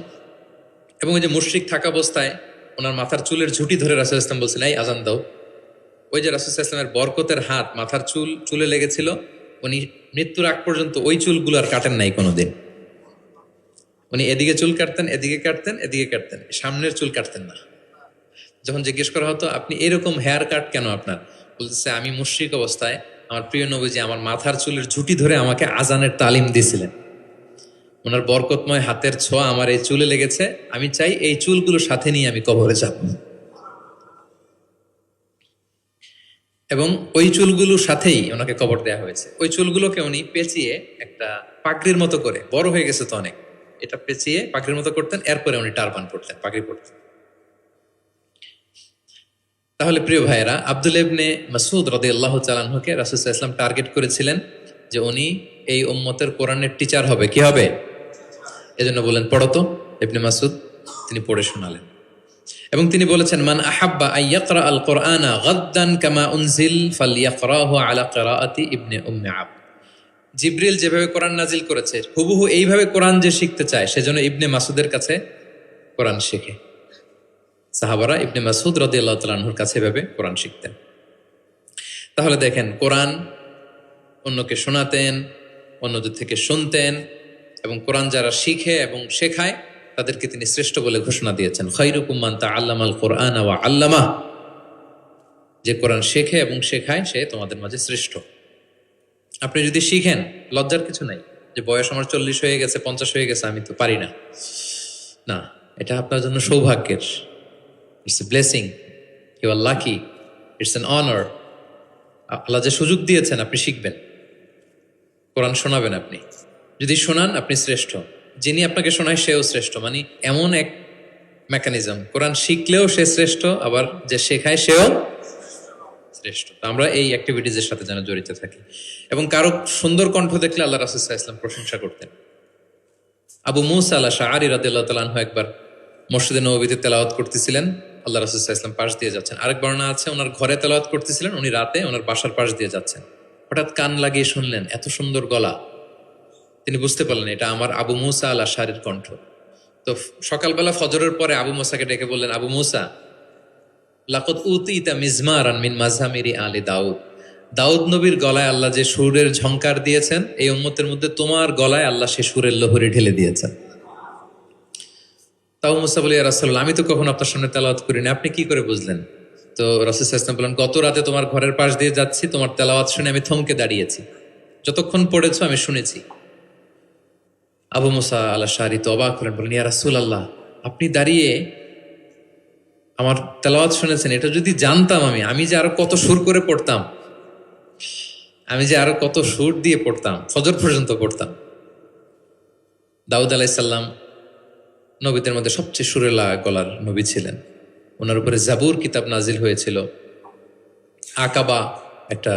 এবং ওই যে মুশরিক থাকা অবস্থায় ওনার মাথার চুলের ঝুঁটি ধরে রাসূল সাল্লাল্লাহু আলাইহি ওয়াসাল্লাম বলছেন, এই আজান দাও। ওই যে রাসূল সাল্লাল্লাহু আলাইহি ওয়াসাল্লামের বরকতের হাত মাথার চুলে লেগেছিল, উনি মৃত্যুর আগ পর্যন্ত ওই চুলগুলো আর কাটেন নাই কোনোদিন। উনি এদিকে চুল কাটতেন, এদিকে কাটতেন, এদিকে কাটতেন, সামনের চুল কাটতেন না। যখন জিজ্ঞেস করা হতো আপনি এরকম হেয়ার কাট কেন আপনার, বলতেছে আমি মুশরিক অবস্থায় আমার প্রিয় নবীজি আমার মাথার চুলের ঝুঁটি ধরে আমাকে আজানের তালিম দিয়েছিলেন, ওনার বরকতময় হাতের ছোঁয়া আমার এই চুলে লেগেছে, আমি চাই এই চুলগুলো সাথে নিয়ে আমি কবরে যাব। এবং ওই চুলগুলোর সাথেই ওনাকে কবর দেয়া হয়েছে। ওই চুলগুলোকে উনি পেঁচিয়ে একটা পাগড়ির মতো করে, বড় হয়ে গেছে তো অনেক, এটা পেঁচিয়ে পাগড়ির মতো করতেন, এরপরে উনি টারবান পড়তেন, পাগড়ি পড়তেন। তাহলে প্রিয় ভাইয়েরা, আব্দুল্লাহ ইবনে মাসউদ রাদিয়াল্লাহু তাআলা আনহুকে রাসূল সাল্লাল্লাহু আলাইহি ওয়াসাল্লাম টার্গেট করেছিলেন যে উনি এই উম্মতের কোরআনের টিচার হবে। কি হবে? এজন্য বলেন পড়ো তো। ইবনে মাসউদ তিনি পড়ে শোনালেন এবং তিনি বলেছেন, মান আহাব্বা আন ইয়াকরা আল কোরআনা গাদ্দান কামা উনজিল ফালইয়াকরাহু আলা কিরাআতি ইবনে উম্মি আবদ। জিবরিল যেভাবে কোরআন নাজিল করেছে হুবহু এইভাবে কোরআন যে শিখতে চায়, সেজন্য ইবনে মাসউদের কাছে কোরআন শেখে। সাহাবারা ইবনে মাসউদ রাদিয়াল্লাহু তাআলা আনহুর কাছে এভাবে কোরআন শিখতেন। তাহলে দেখেন, কোরআন অন্যকে শোনাতেন, অন্যদের থেকে শুনতেন, এবং কোরআন যারা শিখে এবং শেখায় তাদেরকে তিনি শ্রেষ্ঠ বলে ঘোষণা দিয়েছেন, খায়রুকুম মান তাআল্লামাল কুরআনা ওয়া আল্লামা। যে কোরআন শেখে এবং শেখায় সে তোমাদের মাঝে শ্রেষ্ঠ। আপনি যদি শিখেন, লজ্জার কিছু নাই যে বয়স আমার 40 হয়ে গেছে, 50 হয়ে গেছে, আমি তো পারি না। না, এটা আপনার জন্য সৌভাগ্যের। It's a blessing, you are lucky, it's an honour. Allah যে সুযোগ দিয়েছেন আপনি শিখবেন, কোরআন শোনাবেন। আপনি যদি শোনান আপনি শ্রেষ্ঠ, যিনি আপনাকে শোনায় সেও শ্রেষ্ঠ। মানে এমন এক মেকানিজম, কোরআন শিখলেও সে শ্রেষ্ঠ, আবার যে শেখায় সেও শ্রেষ্ঠ। আমরা এই অ্যাক্টিভিটিজের সাথে যেন জড়িত থাকি। এবং কারো সুন্দর কণ্ঠ দেখলে আল্লাহ রাসূল সাল্লাল্লাহু আলাইহি ওয়াসাল্লাম প্রশংসা করতেন। আবু মুসা আল-আশআরী রাদিয়াল্লাহু তাআলা আনহু একবার মসজিদে নববীতে তেলাওয়াত করতেছিলেন, আল্লাহ রাসূল সাল্লাল্লাহু আলাইহি ওয়াসাল্লাম পাশ দিয়ে যাচ্ছেন। আরেক বর্ণনা আছে ওনার ঘরে তেলাওয়াত করতেছিলেন, উনি রাতে ওনার বাসার পাশ দিয়ে যাচ্ছেন। হঠাৎ কান লাগিয়ে শুনলেন এত সুন্দর গলা, তিনি বুঝতে পারলেন এটা আমার আবু মুসা আল-আশআরীর কণ্ঠ। তো সকালবেলা ফজরের পরে আবু মুসাকে ডেকে বললেন, আবু মুসা, লাকাদ উতিতা মিজমারান মিন মাযহামিরি আলি দাউদ। দাউদ নবীর গলায় আল্লাহ যে সুরের ঝংকার দিয়েছেন, এই উম্মতের মধ্যে তোমার গলায় আল্লাহ সে সুরের লহরী ঢেলে দিয়েছেন। তাও মুসা বলে, ইয়া রাসূলুল্লাহ, আমি তো কখনো আপনার সামনে তেলাওয়াত করিনি, আপনি কি করে বুঝলেন? তো রাসূল সাল্লাল্লাহু আলাইহি ওয়াসাল্লাম বলেন, গত রাতে তোমার ঘরের পাশ দিয়ে যাচ্ছি, তোমার তেলাওয়াত শুনে আমি থমকে দাঁড়িয়েছি, যতক্ষণ পড়েছো আমি শুনেছি। আবু মুসা আল-আশআরী তো অবাক হলেন, বলেন, ইয়া রাসূলুল্লাহ, আপনি দাঁড়িয়ে আমার তেলাওয়াত শুনেছেন, এটা যদি জানতাম আমি যে আরো কত সুর করে পড়তাম, আমি যে আরো কত সুর দিয়ে পড়তাম, ফজর পর্যন্ত পড়তাম। দাউদ আলাইহিস সালাম নবীদের মধ্যে সবচেয়ে সুরেলা গলার নবী ছিলেন। ওনার উপরে জাবুর কিতাব নাজিল হয়েছিল। আকাবা একটা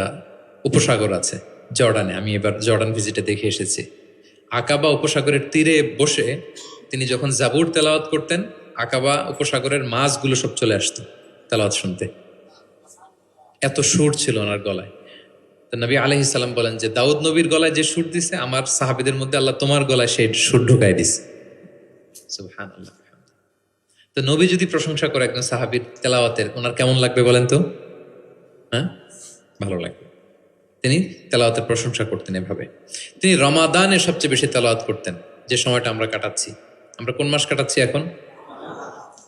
উপসাগর আছে জর্ডানে, আমি এবার জর্ডান ভিজিটে দেখে এসেছি। আকাবা উপসাগরের তীরে বসে তিনি যখন জাবুর তেলাওয়াত করতেন, আকাবা উপসাগরের মাছগুলো সব চলে আসতো তেলাওয়াত শুনতে, এত সুর ছিল ওনার গলায়। তো নবী আলাইহিস সালাম বলেন যে দাউদ নবীর গলায় যে সুর দিছে, আমার সাহাবীদের মধ্যে আল্লাহ তোমার গলায় সেই সুর ঢুকাই দিছে। সুবহানাল্লাহ। তো নবী যদি প্রশংসা করে একজন সাহাবীর তেলাওয়াতের, ওনার কেমন লাগবে বলেন তো? হ্যাঁ, ভালো লাগবে। তিনি তেলাওয়াতের প্রশংসা করতেন এভাবে। তিনি রমাদানে সবচেয়ে বেশি তেলাওয়াত করতেন, যে সময়টা আমরা কাটাচ্ছি। আমরা কোন মাস কাটাচ্ছি এখন?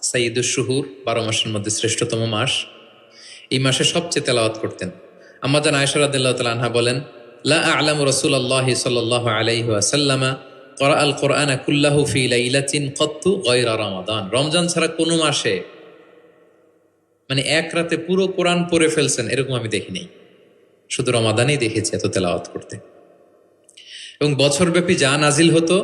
সাইয়্যিদুশ শুহুর, 12 মাসের মধ্যে শ্রেষ্ঠতম মাস। এই মাসে সবচেয়ে তেলাওয়াত করতেন। আম্মা জান আয়েশা রাদিয়াল্লাহু তাআলা আনহা বলেন, লা আ'লামু রাসূলুল্লাহি সাল্লাল্লাহু আলাইহি ওয়াসাল্লামা ক্বরাআল কুরআনা কুল্লাহু ফি লাইলাতিন ক্বাত্তু গায়রা রমাদান। রমজান ছাড়া কোনো মাসে মানে এক রাতে পুরো কোরআন পড়ে ফেলছেন এরকম আমি দেখি নাই, শুধু রমাদানেই দেখেছি এত তেলাওয়াত করতে। এবং বছরব্যাপী যা নাজিল হতো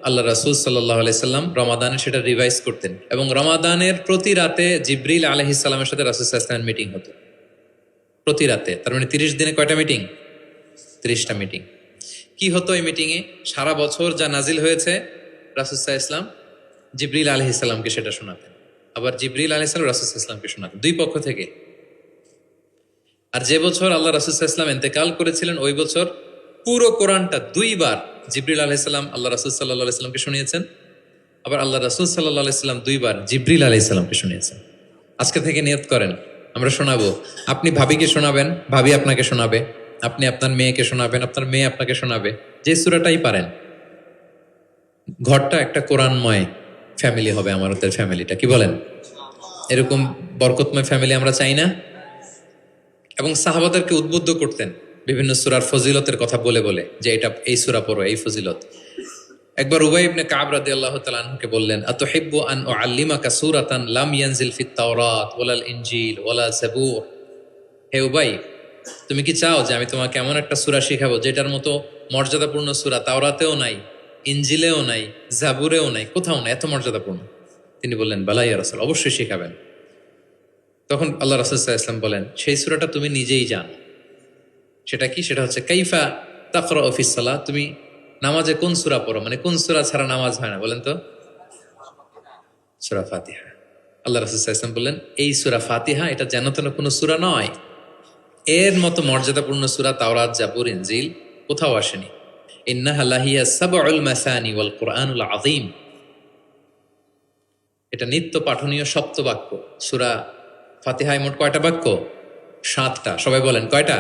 আল্লাহ রাসূল সাল্লাল্লাহু আলাইহি সাল্লাম রমাদানে সেটা রিভাইজ করতেন। এবং রমাদানের প্রতি রাতে জিবরিল আলাইহিস সালামের সাথে রাসূল সাল্লাল্লাহু আলাইহি ওয়াসাল্লামের মিটিং হতো প্রতি রাতে। তার মানে 30 দিনে কয়টা মিটিং? 30টা মিটিং। কি হতো এই মিটিংয়ে? সারা বছর যা নাজিল হয়েছে রাসূল সাল্লাল্লাহু আলাইহি ওয়াসাল্লাম জিবরিল আলাইহিস সালামকে সেটা শোনাতেন, আবার জিবরিল আলাইহিস সালাম রাসূল সাল্লাল্লাহু আলাইহি ওয়াসাল্লামকে শোনাতেন, দুই পক্ষ থেকে। আর যে বছর আল্লাহ রাসূল সাল্লাল্লাহু আলাইহি ওয়াসাল্লাম ইন্তেকাল করেছিলেন, ওই বছর পুরো কোরআনটা দুইবার জিবরিল আলাইহিস সালাম আল্লাহ রাসূল সাল্লাল্লাহু আলাইহি ওয়াসাল্লামকে শুনিয়েছেন, আবার আল্লাহ রাসূল সাল্লাল্লাহু আলাইহি ওয়াসাল্লাম দুইবার জিবরিল আলাইহিস সালামকে শুনিয়েছেন। আজকে থেকে নিয়ত করেন, আমরা শোনাবো। আপনি ভাবিকে শোনাবেন, ভাবি আপনাকে শোনাবে, আপনি আপনার মেয়েকে শোনাবেন, আপনার মেয়ে আপনাকে শোনাবে, যে সূরাটাই পারেন। ঘরটা একটা কোরআনময় ফ্যামিলি হবে আমাদের ফ্যামিলিটা, কি বলেন? এরকম বরকতময় ফ্যামিলি আমরা চাই না? এবং সাহাবাদেরকে উদ্বুদ্ধ করতেন বিভিন্ন সূরার ফজিলতের কথা বলে বলে, যে এটা এই সূরা পড়ো, এই ফজিলত। একবার উবাই ইবনে কাব রাদিয়াল্লাহু তাআলা আনহুকে বললেন, আতুহিব্বু আন উআল্লিমাকা সূরাতান লাম ইয়ানজিল ফিত তাওরাত ওয়ালাল ইনজিল ওয়ালা জাবুর। হে উবাই, তুমি কি চাও যে আমি তোমাকে এমন একটা সূরা শিখাবো যেটার মতো মর্যাদাপূর্ণ সূরা তাওরাতেও নাই, ইনজিলেও নাই, জাবুরেও নাই, কোথাও নাই, এত মর্যাদাপূর্ণ? তিনি বললেন, বালা ইয়া রাসূল, অবশ্যই শিখাবেন। তখন আল্লাহ রাসূল সাল্লাল্লাহু আলাইহি ওয়াসাল্লাম বলেন, সেই সূরাটা তুমি নিজেই জানো। সেটা কি? সেটা হচ্ছে কাইফা তাকরাউ ফিস সালাত। তুমি নামাজে কোন সূরা পড়ো, মানে কোন সূরা ছাড়া নামাজ হয় না, বলেন তো? সূরা ফাতিহা। আল্লাহ রাসূল সাল্লাল্লাহু আলাইহি ওয়াসাল্লাম বললেন, এই সূরা ফাতিহা এটা যেন তেন কোনো সূরা নয়, এর মতো মর্যাদাপূর্ণ সূরা তাওরাত, জাবুর, ইনজিল কোথাও আসেনি। ইন্নাহা লাহিয়া সাবউল মাসানি ওয়াল কুরআনুল আযীম। এটা নিত্য পাঠনীয় সপ্তবাক্য। সূরা ফাতিহায় মোট কয়টা বাক্য? 7টা। সবাই বলেন কয়টা?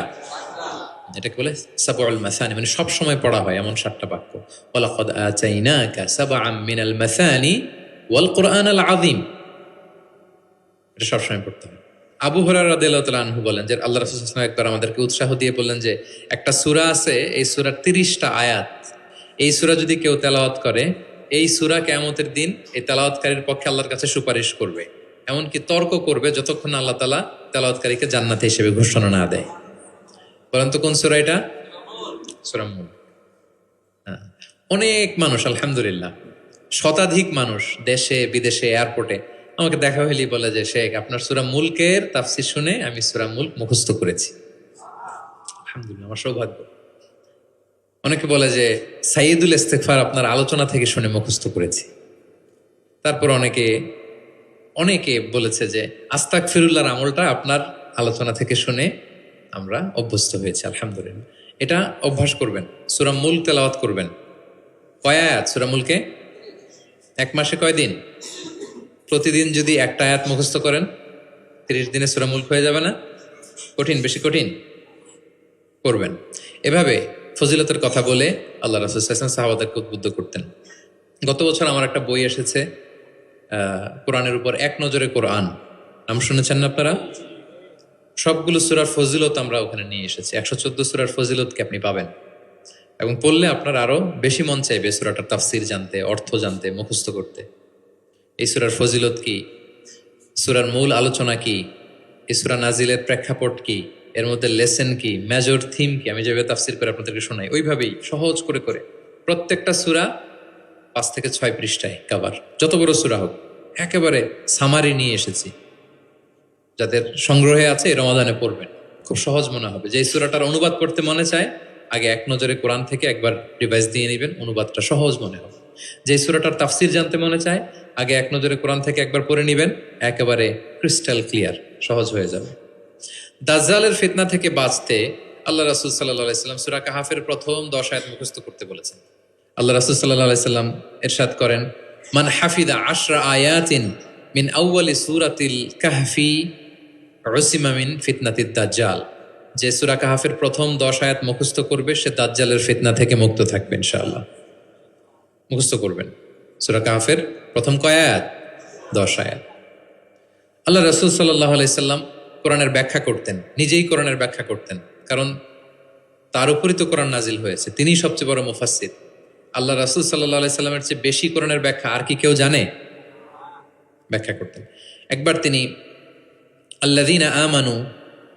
এটাকে বলে সাবউল মাসানি, মানে সব সময় পড়া হয় এমন 7টা বাক্য। ওয়ালাকাদ আতাইনাকা সাবআম মিনাল মাসানি ওয়াল কুরআনুল আযীম। এটা সব সময় পড়তে হয়। আবু হুরায়রা রাদিয়াল্লাহু তাআলা আনহু বলেন যে আল্লাহ রাসূল সাল্লাল্লাহু আলাইহি ওয়াসাল্লাম একবার আমাদেরকে উৎসাহ দিয়ে বললেন যে একটা সূরা আছে, এই সূরার 30টা আয়াত। এই সূরা যদি কেউ তেলাওয়াত করে, এই সূরা কিয়ামতের দিন এই তেলাওয়াতকারীর পক্ষে আল্লাহর কাছে সুপারিশ করবে, এমনকি তর্ক করবে, যতক্ষণ আল্লাহ তাআলা তেলাওয়াতকারীকে জান্নাতি হিসেবে ঘোষণা না দেয়। বলেন তো কোন সূরা এটা? সূরা মুলক। অনেক মানুষ, আলহামদুলিল্লাহ শতাধিক মানুষ দেশে বিদেশে এয়ারপোর্টে আমাকে দেখা হইলেই বলে যে শেখ, আপনার সূরা মুলকের তাফসীর শুনে আমি সূরা মুলক মুখস্থ করেছি। আলহামদুলিল্লাহ, আমার সৌভাগ্য। অনেকে বলে যে সাইয়্যিদুল ইস্তিগফার আপনার আলোচনা থেকে শুনে মুখস্থ করেছি। তারপর অনেকে বলেছে যে আস্তাগফিরুল্লাহর আমলটা আপনার আলোচনা থেকে শুনে আমরা অভ্যস্ত হয়েছি। আলহামদুলিল্লাহ, এটা অভ্যাস করবেন। সূরা মুলক তেলাওয়াত করবেন। কয় আয়াত সূরা মুলকে? এক মাসে কয় দিন? প্রতিদিন যদি একটা আয়াত মুখস্থ করেন, 30 দিনে সূরা মুলক হয়ে যাবে না? কঠিন? বেশি কঠিন? করবেন। এভাবে ফজিলতের কথা বলে আল্লাহ রাসূল সাল্লাল্লাহু আলাইহি ওয়াসাল্লাম সাহাবাদেরকে উদ্বুদ্ধ করতেন। গত বছর আমার একটা বই এসেছে, কোরআনের উপর এক নজরে কোরআন। নাম শুনেছেন না আপনারা? সবগুলো সূরার ফজিলত আমরা ওখানে নিয়ে এসেছি। 114 সূরার ফজিলতকে আপনি পাবেন, এবং পড়লে আপনার আরো বেশি মন চাইবে সূরাটার তাফসীর জানতে, অর্থ জানতে, মুখস্থ করতে। এই সূরার ফজিলত কি, সূরার মূল আলোচনা কি, এই সূরা নাজিলের প্রেক্ষাপট কি, এর মধ্যে লেসন কি, মেজর থিম কি, আমি যেভাবে তাফসীর করে আপনাদেরকে শোনাই ওইভাবেই সহজ করে করে প্রত্যেকটা সূরা 5 থেকে 6 পৃষ্ঠায় কভার, যত বড় সূরা হোক একেবারে সামারি নিয়ে এসেছি। যাদের সংগ্রহে আছে এই রমাদানে পড়বেন, খুব সহজ মনে হবে। যে সূরাটার অনুবাদ করতে মনে চায়, আগে এক নজরে কোরআন থেকে একবার রিভাইজ দিয়ে নেবেন, অনুবাদটা সহজ মনে হবে। যে সূরাটার তাফসীর জানতে মনে চায়, আগে এক নজরে কোরআন থেকে একবার পড়ে নিবেন, একেবারে ক্রিস্টাল ক্লিয়ার, সহজ হয়ে যাবে। দাজ্জালের ফিতনা থেকে বাঁচতে আল্লাহ রাসূল সাল্লাল্লাহু আলাইহি সাল্লাম সূরা কাহাফের প্রথম 10 আয়াত মুখস্থ করতে বলেছেন। আল্লাহ রাসূল সাল্লাল্লাহু আলাইহি সাল্লাম ইরশাদ করেন, মান হাফিদা 10 আয়াতিন মিন আউয়ালি সূরাতিল কাহফি উসিমা মিন ফিতনাতিদ দাজ্জাল। যে সূরা কাহাফের প্রথম 10 আয়াত মুখস্থ করবে সে দাজ্জালের ফিতনা থেকে মুক্ত থাকবে ইনশাআল্লাহ। মুখস্থ করবেন সূরা কাহাফের প্রথম কয় আয়াত? 10 আয়াত। আল্লাহ রাসূল সাল্লাল্লাহু আলাইহি সাল্লাম কোরআনের ব্যাখ্যা করতেন, নিজেই কোরআনের ব্যাখ্যা করতেন, কারণ তার উপরই তো কোরআন নাজিল হয়েছে, তিনিই সবচেয়ে বড় মুফাসসির। আল্লাহ রাসূল সাল্লাল্লাহু আলাইহি সাল্লামের চেয়ে বেশি কোরআনের ব্যাখ্যা আর কি কেউ জানে? ব্যাখ্যা করতেন। একবার তিনি আল্লাযীনা আমানু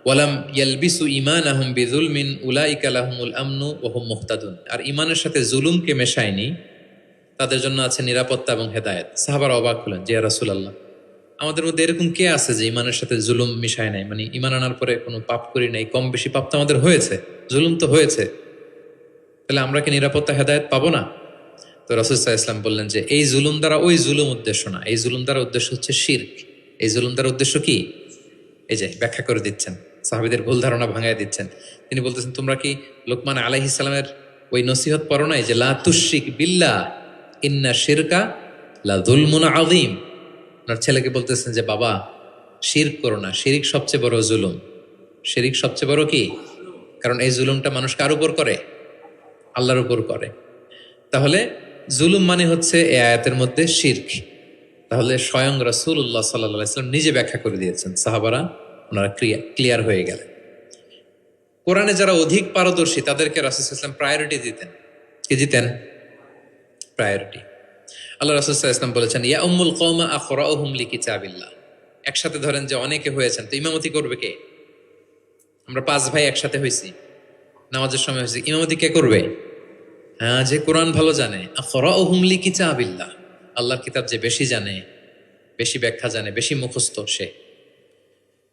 ওয়ালাম ইয়ালবিসু ঈমানাহুম বিযুলমিন উলাইকা লাহুমুল আমনু ওয়া হুম মুহতাদুন, আর ঈমানের সাথে জুলুমকে মেশায়নি, তাদের জন্য আছে নিরাপত্তা এবং হেদায়েত। সাহাবারা অবাক হলেন যে ইয়া রাসূলুল্লাহ, আমাদের মধ্যে এরকম কে আছে যে ঈমানের সাথে জুলুম মিশায় নাই, মানে ঈমান আনার পরে কোনো পাপ করি নাই, কম বেশি পাপ তো আমাদের হয়েছে, জুলুম তো হয়েছে, তাহলে আমরা কি নিরাপত্তা হেদায়েত পাবো না? তো রাসূল সাল্লাল্লাহু আলাইহি ওয়াসাল্লাম বললেন যে এই জুলুম দ্বারা ওই জুলুম উদ্দেশ্য না, এই জুলুম দ্বারা উদ্দেশ্য হচ্ছে শিরক। এই জুলুম দ্বারা উদ্দেশ্য কি? এই যে ব্যাখ্যা করে দিচ্ছেন, সাহাবীদের ভুল ধারণা ভাঙায় দিচ্ছেন। তিনি বলতেছেন, তোমরা কি লোকমান আলাইহিস সালামের ওই নসিহত পড়ো নাই যে লা তুশরিক বিল্লাহ ইন্না শিরকা লা যুলমুন আযীম? ওনার ছেলেকে বলতেছেন যে বাবা শিরক করো না, শিরিক সবচেয়ে বড় জুলুম। শিরিক সবচেয়ে বড় কি? কারণ এই জুলুমটা মানুষ কার উপর করে? আল্লাহর উপর করে। তাহলে জুলুম মানে হচ্ছে এই আয়াতের মধ্যে শিরক। তাহলে স্বয়ং রাসূলুল্লাহ সাল্লাল্লাহু আলাইহি ওয়াসাল্লাম নিজে ব্যাখ্যা করে দিয়েছেন, সাহাবারা ওনারা ক্লিয়ার হয়ে গেলেন। কোরআনে যারা অধিক পারদর্শী তাদেরকে রাসূল সাল্লাল্লাহু আলাইহি ওয়াসাল্লাম প্রায়োরিটি দিতেন। কি দিতেন? প্রায়োরিটি। আল্লাহ রাসূল সাল্লাল্লাহু আলাইহি ওয়াসাল্লাম বলেছেন, ইয়া উম্মুল কওমা আকরাউহুম লিকিতাবিল্লাহ। একসাথে ধরেন যে অনেকে হয়েছেন, তো ইমামতি করবে কে? আমরা 5 ভাই একসাথে হইছি, নামাজের সময় হয়েছে, ইমামতি কে করবে? হ্যাঁ, যে কোরআন ভালো জানে। আকরাউহুম লিকিতাবিল্লাহ, আল্লাহর কিতাব যে বেশি জানে, বেশি ব্যাখ্যা জানে, বেশি মুখস্থ সে।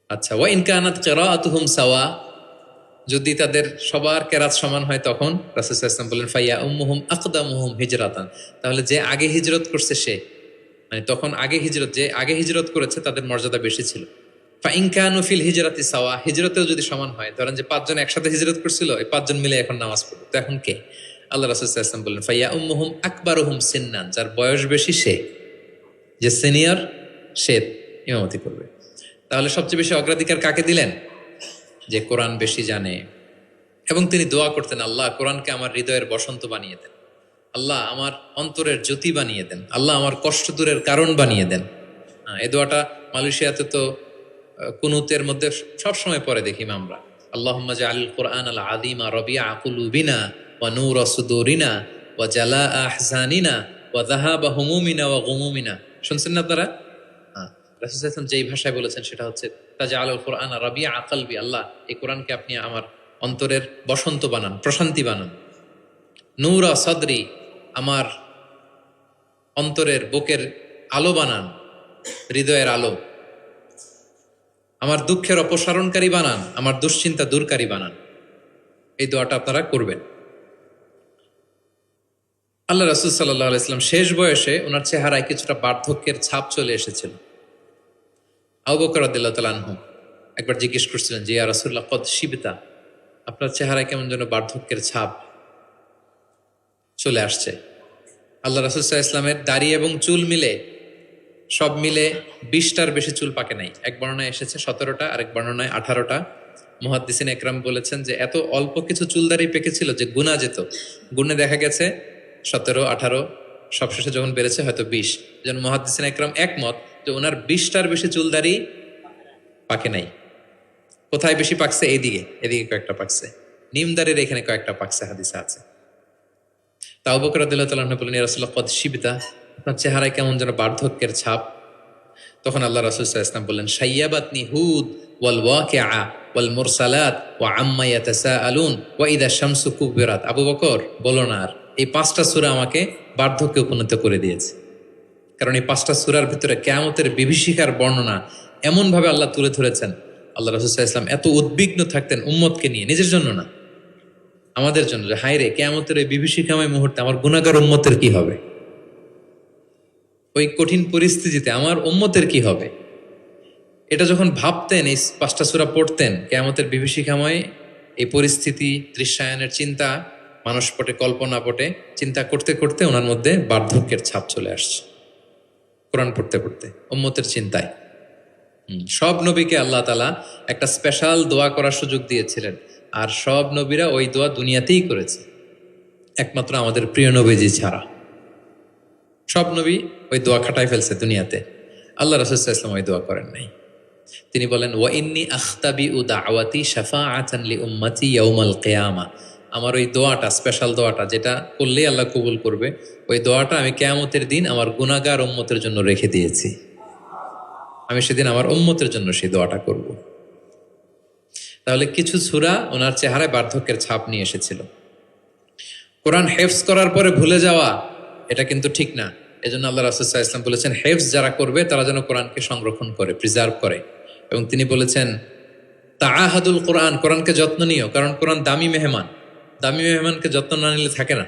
আচ্ছা, ওয়া ইন কানাত কিরাআতুহুম সাওয়া, যদি তাদের সবার কেরাত সমান হয় তখন রাসূল সাল্লাল্লাহু আলাইহি ওয়াসাল্লাম বলেন ফাইয়া উম্মুহুম আকদামুহুম হিজরাতান, তাহলে যে আগে হিজরত করছে সে, মানে তখন আগে হিজরত, যে আগে হিজরত করেছে তাদের মর্যাদা বেশি ছিল। ফা ইন কানু ফিল হিজরাতি সাওয়া, হিজরতেও যদি সমান হয়, ধরেন যে 5 জন একসাথে হিজরত করছিল, এই 5 জন মিলে এখন নামাজ পড়বে, তো এখন কে? আল্লাহ রাসূল সাল্লাল্লাহু আলাইহি ওয়াসাল্লাম বললেন ফাইয়া উম্মুহুম আকবারুহুম সিন্নান, যার বয়স বেশি সে, যে সিনিয়র সে ইমামতি করবে। তাহলে সবচেয়ে বেশি অগ্রাধিকার কাকে দিলেন? যে কোরআন বেশি জানে। এবং তিনি দোয়া করতেন, আল্লাহ কোরআনকে আমার হৃদয়ের বসন্ত বানিয়ে দেন, আল্লাহ আমার অন্তরের জ্যোতি বানিয়ে দেন, আল্লাহ আমার কষ্ট দূরের কারণ বানিয়ে দেন। এই দোয়াটা মালয়েশিয়াতে তো কুনুতের মধ্যে সবসময় পরে দেখি আমরা, আল্লাহুম্মা জাআলিল কুরআন আল আযীমা রাবিআ কুলুবিনা ওয়া নূরা সুদুরিনা ওয়া জালাআ আহজানিনা ওয়া যাহাবা হুমুমিনা ওয়া গুমুমিনা। শুনছেন না আপনারা? রাসূল সাল্লাল্লাহু আলাইহি ওয়াসাল্লাম যেই ভাষায় বলেছেন সেটা হচ্ছে তাজআলুল কুরআন রাবিআ কলবি, আল্লাহ এই কোরআনকে আপনি আমার অন্তরের বসন্ত বানান, প্রশান্তি বানান। নূরা সদরি, আমার অন্তরের বুকের আলো বানান, হৃদয়ের আলো। আমার দুঃখের অপসারণকারী বানান, আমার দুশ্চিন্তা দূরকারী বানান। এই দোয়াটা আপনারা করবেন। আল্লাহ রাসূল সাল্লাল্লাহু আলাইহি ওয়াসাল্লাম শেষ বয়সে ওনার চেহারায় কিছুটা বার্ধক্যের ছাপ চলে এসেছিল। আবু বকর রাদিয়াল্লাহু তাআলা আনহু একবার জিজ্ঞেস করছিলেন যে ইয়া রাসূলুল্লাহ কদ শিবতা, আপনার চেহারায় কেমন যেন বার্ধক্যের ছাপ চলে আসছে। আল্লাহ রাসূল সাল্লাল্লাহু আলাইহি ওয়াসাল্লামের দাড়ি এবং চুল মিলে, সব মিলে 20টার বেশি চুল পাকে নাই। এক বর্ণনায় এসেছে 17টা, আরেক বর্ণনায় 18টা। মুহাদ্দিসিন একরাম বলেছেন যে এত অল্প কিছু চুলদারি পেকেছিল যে গুনা যেত, গুণে দেখা গেছে 17, 18, সবশেষে যখন বেড়েছে হয়তো 20। যেন মুহাদ্দিসিন একরাম একমত যে ওনার 20টার বেশি চুলদারি পাকে নাই। কোথায় বেশি পাকছে? এদিকে কয়েকটা পাকছে, নিমদারের এখানে কয়েকটা পাকছে, হাদিসে আছে। আবু বকর রাদিয়াল্লাহু তাআলা আনহু বললেন, ইয়া রাসূলুল্লাহ কদ শিবতা, আপনার চেহারায় কেমন যেন বার্ধক্যের ছাপ। তখন আল্লাহ রাসূল সাল্লাল্লাহু আলাইহি ওয়াসাল্লাম বললেন, শাইয়াবাতনি হুদ ওয়াল ওয়াকিআ ওয়াল মুরসালাত ওয়া আম্মা ইয়াতাসাআলুন ওয়া ইযা শামসু কুবিরাত। আবু বকর বলো না আর, এই 5টা সূরা আমাকে বার্ধক্যে উপনীত করে দিয়েছে। কারণ এই 5টা সূরার ভিতরে কিয়ামতের বিভীষিকার বর্ণনা এমন ভাবে আল্লাহ তুলে ধরেছেন। আল্লাহ রাসূল সাল্লাল্লাহু আলাইহি ওয়াসাল্লাম এত উদ্বিগ্ন থাকতেন উম্মতকে নিয়ে, নিজের জন্য না, আমাদের জন্য, যে হায় রে কিয়ামতের এই বিভীষিকাময় মুহূর্তে আমার গুনাহগার উম্মতের কি হবে। ওই কঠিন পরিস্থিতিতে আমার উম্মতের কি হবে, এটা যখন ভাবতেন, এই 5টা সূরা পড়তেন, কিয়ামতের বিভীষিকাময় এই পরিস্থিতি দৃশ্যায়নের চিন্তা মানসপটে কল্পনাপটে চিন্তা করতে করতে ওনার মধ্যে বার্ধক্যের ছাপ চলে আসছে কোরআন পড়তে পড়তে উম্মতের চিন্তায়। সব নবীকে আল্লাহ তাআলা একটা স্পেশাল দোয়া করার সুযোগ দিয়েছিলেন, আর সব নবীরা ওই দোয়া দুনিয়াতেই করেছে, একমাত্র আমাদের প্রিয় নবীজি ছাড়া। সব নবী ওই দোয়া খাটায় ফেলছে দুনিয়াতে, আল্লাহ রাসূল সাল্লাল্লাহু আলাইহি ওয়াসাল্লাম ওই দোয়া করেন নাই। তিনি বলেন, ওয়া ইন্নী আখতাবিউ দাওয়াতি শাফাআতান লি উম্মতি ইয়াউমাল কিয়ামা, আমার ওই দোয়াটা, স্পেশাল দোয়াটা যেটা করলেই আল্লাহ কবুল করবে, ওই দোয়াটা আমি কিয়ামতের দিন আমার গুনাহগার উম্মতের জন্য রেখে দিয়েছি। আমি সেদিন আমার উম্মতের জন্য সেই দোয়াটা করব। তাহলে কিছু সূরা ওনার চেহারায় বার্ধক্যের ছাপ নিয়ে এসেছিল। কোরআন হেফজ করার পরে ভুলে যাওয়া, এটা কিন্তু ঠিক না। এজন্য আল্লাহ রাসূল সাল্লাল্লাহু আলাইহি ওয়াসাল্লাম বলেছেন, হেফজ যারা করবে তারা যেন কোরআনকে সংরক্ষণ করে, প্রিজার্ভ করে। এবং তিনি বলেছেন, তাআহাদুল কোরআন, কোরআনকে যত্ন নিও, কারণ কোরআন দামি মেহমান, দামি মেহমানকে যত্ন না নিলে থাকে না।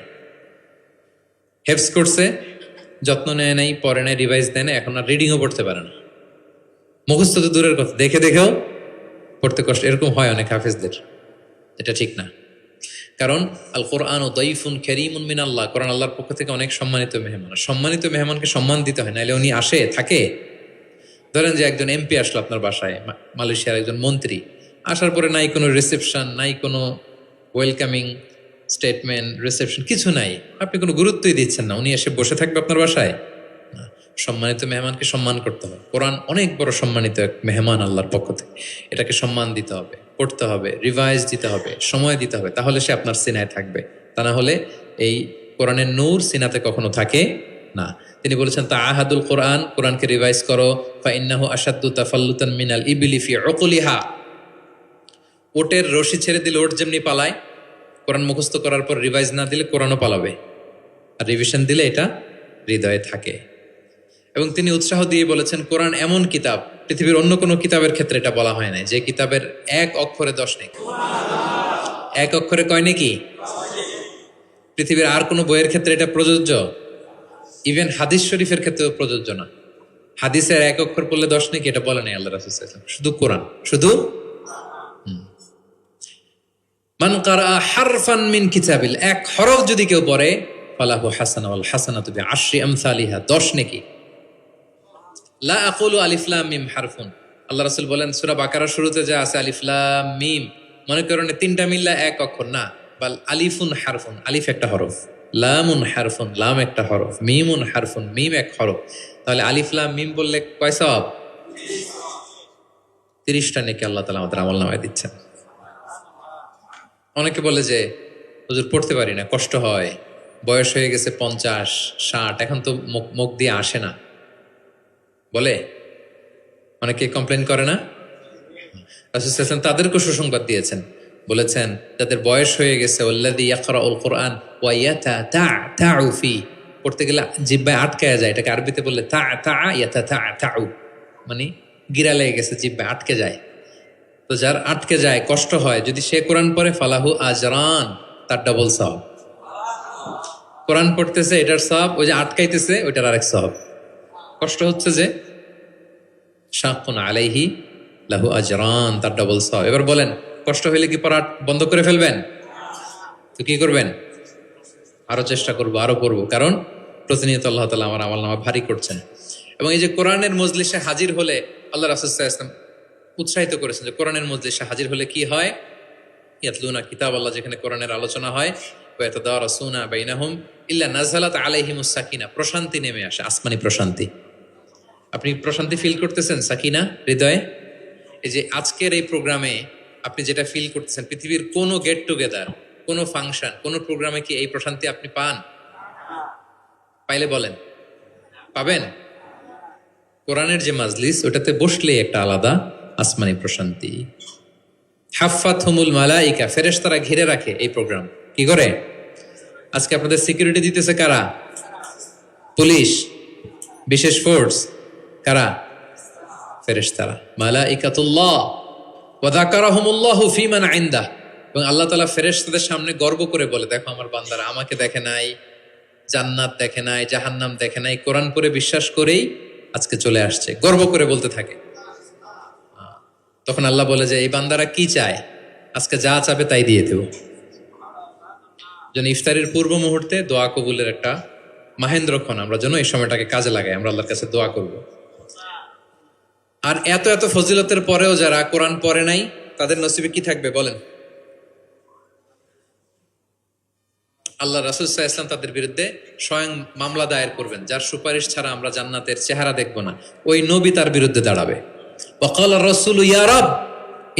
হেফজ করছে, যত্ন নেয় নাই, পড়ে নাই, রিভাইজ দেয় না, এখন আর রিডিংও পড়তে পারে না। মুখস্থ তো দূরের কথা, দেখে দেখেও পড়তে কষ্ট, এরকম হয় অনেক হাফেজদের। এটা ঠিক না, কারণ আল কোরআন ও দাইফুন কারীমুন মিনাল্লাহ, কোরআন আল্লাহর পক্ষ থেকে অনেক সম্মানিত মেহমান। সম্মানিত মেহমানকে সম্মান দিতে হয়, নাহলে উনি আসে থাকে। ধরেন যে একজন এমপি আসলো আপনার বাসায়, মালয়েশিয়ার একজন মন্ত্রী, আসার পরে নাই কোনো রিসেপশন, নাই কোনো ওয়েলকামিং স্টেটমেন্ট, রিসেপশন কিছু নাই, আপনি কোনো গুরুত্বই দিচ্ছেন না, উনি এসে বসে থাকবে আপনার বাসায়? না, সম্মানিত মেহমানকে সম্মান করতে হবে। কোরআন অনেক বড় সম্মানিত এক মেহমান আল্লাহর পক্ষ থেকে, এটাকে সম্মান দিতে হবে, পড়তে হবে, রিভাইজ দিতে হবে, সময় দিতে হবে, তাহলে সে আপনার সিনায় থাকবে। তা না হলে এই কোরআনের নূর সিনাতে কখনো থাকে না। তিনি বলেছেন, তাআহাদুল কোরআন, কোরআনকে রিভাইজ করো, ফাইন্নাহু আশাদ্দু তাফাল্লুতান মিনাল ইবলি ফি উকুলিহা, ওটের রশি ছেড়ে দিলে ওট যেমনি পালায়, কোরআন মুখস্থ করার পর রিভাইজ না দিলে কোরআনও পালাবে, আর রিভিশন দিলে এটা হৃদয়ে থাকে। এবং তিনি উৎসাহ দিয়ে বলেছেন, কোরআন এমন কিতাব, পৃথিবীর অন্য কোনো কিতাবের ক্ষেত্রে এটা বলা হয় না, যে কিতাবের এক অক্ষরে 10 নেকি। এক অক্ষরে কয় নেকি? পৃথিবীর আর কোনো বইয়ের ক্ষেত্রে এটা প্রযোজ্য? ইভেন হাদিস শরীফের ক্ষেত্রেও প্রযোজ্য না। হাদিসের এক অক্ষর পড়লে 10 নেকি, এটা বলে নাই আল্লাহ রাসূল সাল্লাল্লাহু আলাইহি ওয়াসাল্লাম, শুধু কোরআন। শুধু মান কারা হারফান মিন কিতাবিল, এক হরফ যদি কেউ পড়ে, ফালাহু হাসানা ওয়াল হাসানাতু বিআশরি আমসালিহা, 10 নেকি। লা আকুলু আলিফ লাম মিম হারফুন, আল্লাহ রাসূল বলেন সূরা বাকারার শুরুতে যা আছে আলিফ লাম মিম, মনে করেন তিনটা মিললা এক অক্ষর না, বাল আলিফুন হারফুন, আলিফ একটা হরফ, লামুন হারফুন, লাম একটা হরফ, মিমুন হারফুন, মিম এক হরফ। তাহলে আলিফ লাম মিম বললে কয় সওয়াব? 30টা নেকি আল্লাহ তাআলা আমাদের আমলনামায় দিচ্ছেন। অনেকে বলে যে হুজুর পড়তে পারি না, কষ্ট হয়, বয়স হয়ে গেছে 50, 60, এখন তো মুখ দিয়ে আসে না, বলে অনেকে কমপ্লেন করে না? রাসূল সাল্লাল্লাহু আলাইহি ওয়াসাল্লাম তাদেরকে সুসংবাদ দিয়েছেন, বলেছেন যাদের বয়স হয়ে গেছে, ওয়াল্লাযী ইয়াকরাউল কোরআন ওয়া ইয়াতাতাউ ফি, পড়তে গেলে জিহ্বায় আটকায়া যায়, এটাকে আরবিতে বললে ইয়াতাতাউ, মানে গিরা লেগে গেছে, জিহ্বায় আটকে যায়। তো যার আটকে যায়, কষ্ট হয়, যদি সে কোরআন পড়ে, ফালাহু আজরান, তার ডাবল সওয়াব। কোরআন পড়তেছে এটার সওয়াব, ওই যে আটকাইতেছে ওইটার আরেক সওয়াব। কষ্ট হচ্ছে যে, শাক্কুন আলাইহি লাহু আজরান, তার ডাবল সওয়াব। এবার বলেন, কষ্ট হইলে কি পড়া বন্ধ করে ফেলবেন? তো কি করবেন? আরো চেষ্টা করবো, আরো পড়বো, কারণ প্রতিনিয়ত আল্লাহ তাআলা আমার আমলনামা ভারী করছেন। এবং এই যে কোরআনের মজলিসে হাজির হলে, আল্লাহ রাসূল সাল্লাল্লাহু আলাইহি ওয়াসাল্লাম উৎসাহিত করেছেন যে কোরআনের মজলিসে হাজির হলে কি হয়, ইয়াতলুনা কিতাব আল্লাহ, যেখানে কোরআনের আলোচনা হয়, ওয়া ইয়াতাদারাসুনা বাইনাহুম ইল্লা নাযালাত আলাইহিমুস সাকিনা, প্রশান্তি নেমে আসে, আসমানি প্রশান্তি। আপনি প্রশান্তি ফিল করতেছেন সাকিনা হৃদয়ে? এই যে আজকের এই প্রোগ্রামে আপনি যেটা ফিল করতেছেন, পৃথিবীর কোনো গেট টুগেদার, কোনো ফাংশন, কোনো প্রোগ্রামে কি এই প্রশান্তি আপনি পান? পাইলে বলেন, পাবেন? কোরআনের যে মাজলিস, ওটাতে বসলে একটা আলাদা আসমানি প্রশান্তি। হাফাতহুমুল মালাইকা, ফেরেশতারা ঘিরে রাখে এই প্রোগ্রাম। কি করে? আজকে আপনাদের সিকিউরিটি দিতেছে কারা? পুলিশ, বিশেষ ফোর্স, কারা? ফেরেশতারা, মালাইকাতুল্লাহ। ওয়া যাকারাহুমুল্লাহু ফীমান ইনদাহ, এবং আল্লাহ তাআলা ফেরেশতাদের সামনে গর্ব করে বলে, দেখো আমার বান্দারা আমাকে দেখে নাই, জান্নাত দেখে নাই, জাহান্নাম দেখে নাই, কোরআন পড়ে বিশ্বাস করেই আজকে চলে আসছে, গর্ব করে বলতে থাকে। তখন আল্লাহ বলে যে এই বান্দারা কি চায়, আজকে যা চাবে তাই দিয়ে দেব। যেন ইফতারের পূর্ব মুহূর্তে দোয়া কবুলের একটা মাহেন্দ্রক্ষণ, আমরা যেন এই সময়টাকে কাজে লাগাই, আমরা আল্লাহর কাছে দোয়া করব। আর এত এত ফজিলতের পরেও যারা কোরআন পড়ে নাই তাদের নসিবে কি থাকবে বলেন? আল্লাহ রাসূল সাল্লাল্লাহু আলাইহি ওয়াসাল্লাম তাদের বিরুদ্ধে স্বয়ং মামলা দায়ের করবেন, যার সুপারিশ ছাড়া আমরা জান্নাতের চেহারা দেখব না। ওই নবী তার বিরুদ্ধে দাঁড়াবে। ওয়াকালা রাসূলু ইয়া রাব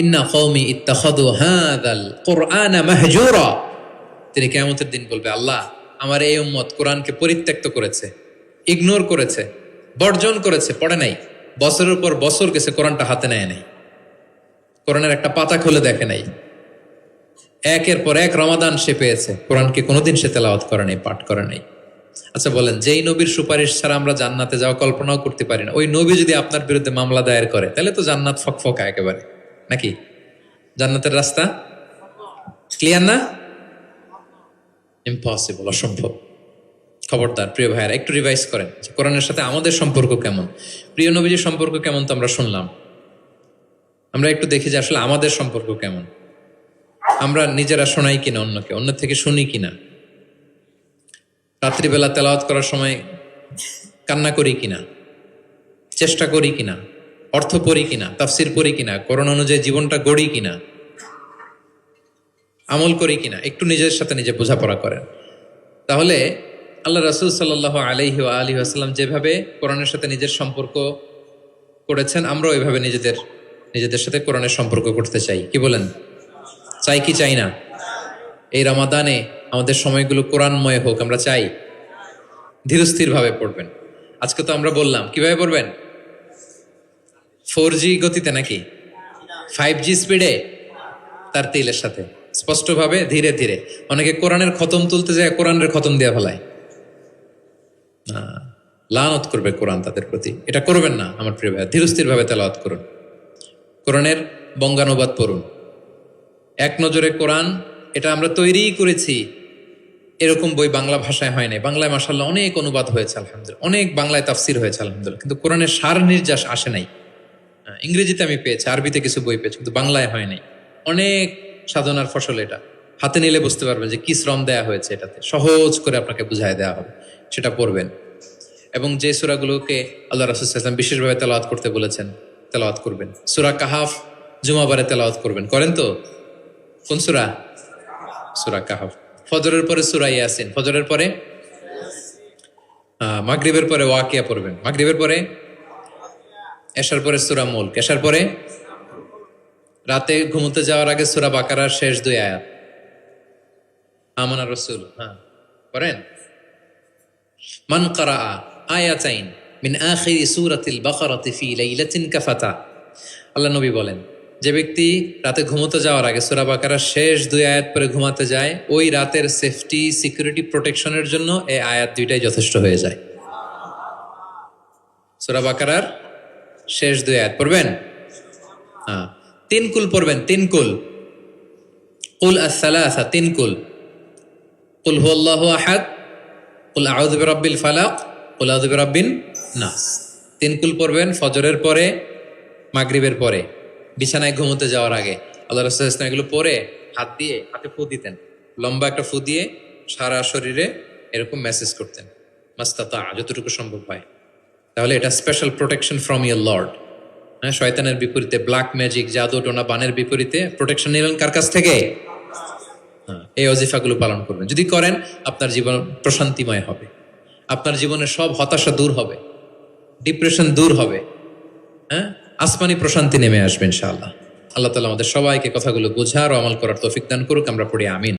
ইন্না কওমি ইত্তাখাযু হাযাল কুরআনা মাহজুরা। তিনি কিয়ামতের দিন বলবে, আল্লাহ আমার এই উম্মত কোরআনকে পরিত্যক্ত করেছে, ইগনোর করেছে, বর্জন করেছে, পড়ে নাই। বছরের পর বছর গেছে, কোরআনটা হাতে নেয় নাই, কোরআনের একটা পাতা খুলে দেখে নাই। একের পর এক রমাদান সে পেয়েছে, কোরআনকে কোনোদিন সে তেলাওয়াত করে নাই, পাঠ করে নাই। আচ্ছা বলেন, যেই নবীর সুপারিশ ছাড়া আমরা জান্নাতে যাওয়া কল্পনাও করতে পারি না, ওই নবী যদি আপনার বিরুদ্ধে মামলা দায়ের করে, তাহলে তো জান্নাত ফকফকা একেবারে, নাকি? জান্নাতের রাস্তা ক্লিয়ার না? ইম্পসিবল, অসম্ভব। খবরদার প্রিয় ভাইয়ারা, একটু রিভাইজ করেন কোরআনের সাথে আমাদের সম্পর্ক কেমন, প্রিয় নবীজির সম্পর্ক কেমন তো আমরা শুনলাম। আমরা একটু দেখি যে আসলে আমাদের সম্পর্ক কেমন। আমরা নিজেরা শোনাই কিনা অন্যকে, অন্য থেকে শুনি কিনা, রাত্রিবেলা তেলাওয়াত করার সময় কান্না করি কিনা, চেষ্টা করি কিনা, অর্থ পড়ি কিনা, তাফসির পড়ি কিনা, কোরআন অনুযায়ী জীবনটা গড়ি কিনা, আমল করি কিনা, একটু নিজের সাথে নিজে বোঝাপড়া করেন। তাহলে আল্লাহ রাসূল সাল্লাল্লাহু আলাইহি ওয়া আলিহি ওয়াসাল্লাম যেভাবে কোরআনের সাথে নিজের সম্পর্ক করেছেন, আমরাও এভাবে নিজেদের সাথে কোরআনের সম্পর্ক করতে চাই। কি বলেন? চাই কি চাই না? এই রমাদানে আমাদের সময়গুলো কোরআনময় হোক, আমরা চাই। ধীরস্থির ভাবে পড়বেন। আজকে তো আমরা বললাম, কিভাবে পড়বেন? 4G গতিতে নাকি 5G স্পিডে, তার তেলের সাথে স্পষ্টভাবে ধীরে ধীরে। অনেকে কোরআনের খতম তুলতে যায়, কোরআনের খতম দেওয়া ফেলায়, লানত করবে কোরআন তাদের প্রতি। এটা করবেন না আমার প্রিয় ভাই, ধীরস্থির ভাবে তেলাওয়াত করুন, কোরআনের বঙ্গানুবাদ পড়ুন। এক নজরে কোরআন, এটা আমরা তৈরিই করেছি, এরকম বই বাংলা ভাষায় হয় নাই। বাংলায় মাশাআল্লাহ অনেক অনুবাদ হয়েছে আলহামদুলিল্লাহ, অনেক বাংলায় তাফসির হয়েছে আলহামদুলিল্লাহ, কিন্তু কোরআনের সার নির্যাস আসে নাই। ইংরেজিতে আমি পেয়েছি, আরবিতে কিছু বই পেয়েছি, কিন্তু বাংলায় হয় নাই। অনেক সাধনার ফসল এটা, হাতে নিলে বুঝতে পারবেন যে কি শ্রম দেয়া হয়েছে এটাতে, সহজ করে আপনাকে বুঝায় দেওয়া হবে, সেটা পড়বেন। এবং যে সূরাগুলোকে আল্লাহ রাসূল সাল্লাল্লাহু আলাইহি ওয়াসাল্লাম বিশেষভাবে তেলাওয়াত করতে বলেছেন, তেলাওয়াত করবেন। সূরা কাহাফ জুমাবারে তেলাওয়াত করবেন, করেন তো? কোন সূরা? সূরা কাহাফ। ফজরের পরে সূরা ইয়াসিন, ফজরের পরে মাগরিবের পরে ওয়াকিয়া পড়বেন, মাগরিবের পরে এশার পরে সূরা মুলক, এশার পরে রাতে ঘুমোতে যাওয়ার আগে সূরা বাকারার শেষ 2 আয়াত, আমানা রাসূল, করেন। মান ক্বারাআ আয়াতাইন মিন আখিরি সূরাতিল বাকারাতি ফি লাইলাতিন কাফাতা। আল্লাহ নবী বলেন, যে ব্যক্তি রাতে ঘুমোতে যাওয়ার আগে সূরা বাকারার শেষ 2 আয়াত পরে ঘুমাতে যায়, ওই রাতের সেফটি, সিকিউরিটি, প্রোটেকশনের জন্য এই আয়াত 2টাই যথেষ্ট হয়ে যায়। সূরা বাকারার শেষ 2 আয়াত পড়বেন। 3 কুল পড়বেন, 3 কুল। কুল আস-সালাসা, 3 কুল। কুল হুয়াল্লাহু আহাদ, কুল আউযু বিরাব্বিল ফালাক, কুল আউযু বিরাব্বিন নাস। 3 কুল পড়বেন ফজরের পরে, মাগরিবের পরে, বিছানায় ঘুমোতে যাওয়ার আগে। আল্লাহ রাসূল সাল্লাল্লাহু আলাইহি ওয়াসাল্লাম এগুলো পরে হাত দিয়ে, হাতে ফু দিতেন, লম্বা একটা ফু দিয়ে সারা শরীরে এরকম মেসেজ করতেন, মাস্তাতা, যতটুকু সম্ভব হয়। তাহলে এটা special protection from your Lord. হ্যাঁ, শয়তানের বিপরীতে, ব্ল্যাক ম্যাজিক, জাদু টোনা বানের বিপরীতে প্রোটেকশন নিলেন কার কাছ থেকে? এই ওজিফাগুলো পালন করবেন। যদি করেন, আপনার জীবন প্রশান্তিময় হবে, আপনার জীবনের সব হতাশা দূর হবে, ডিপ্রেশন দূর হবে। হ্যাঁ, আসমানি প্রশান্তি নেমে আসবে ইনশাআল্লাহ। আল্লাহ তাআলা আমাদের সবাইকে কথাগুলো বোঝার ও আমল করার তৌফিক দান করুক। আমরা পড়ি আমিন।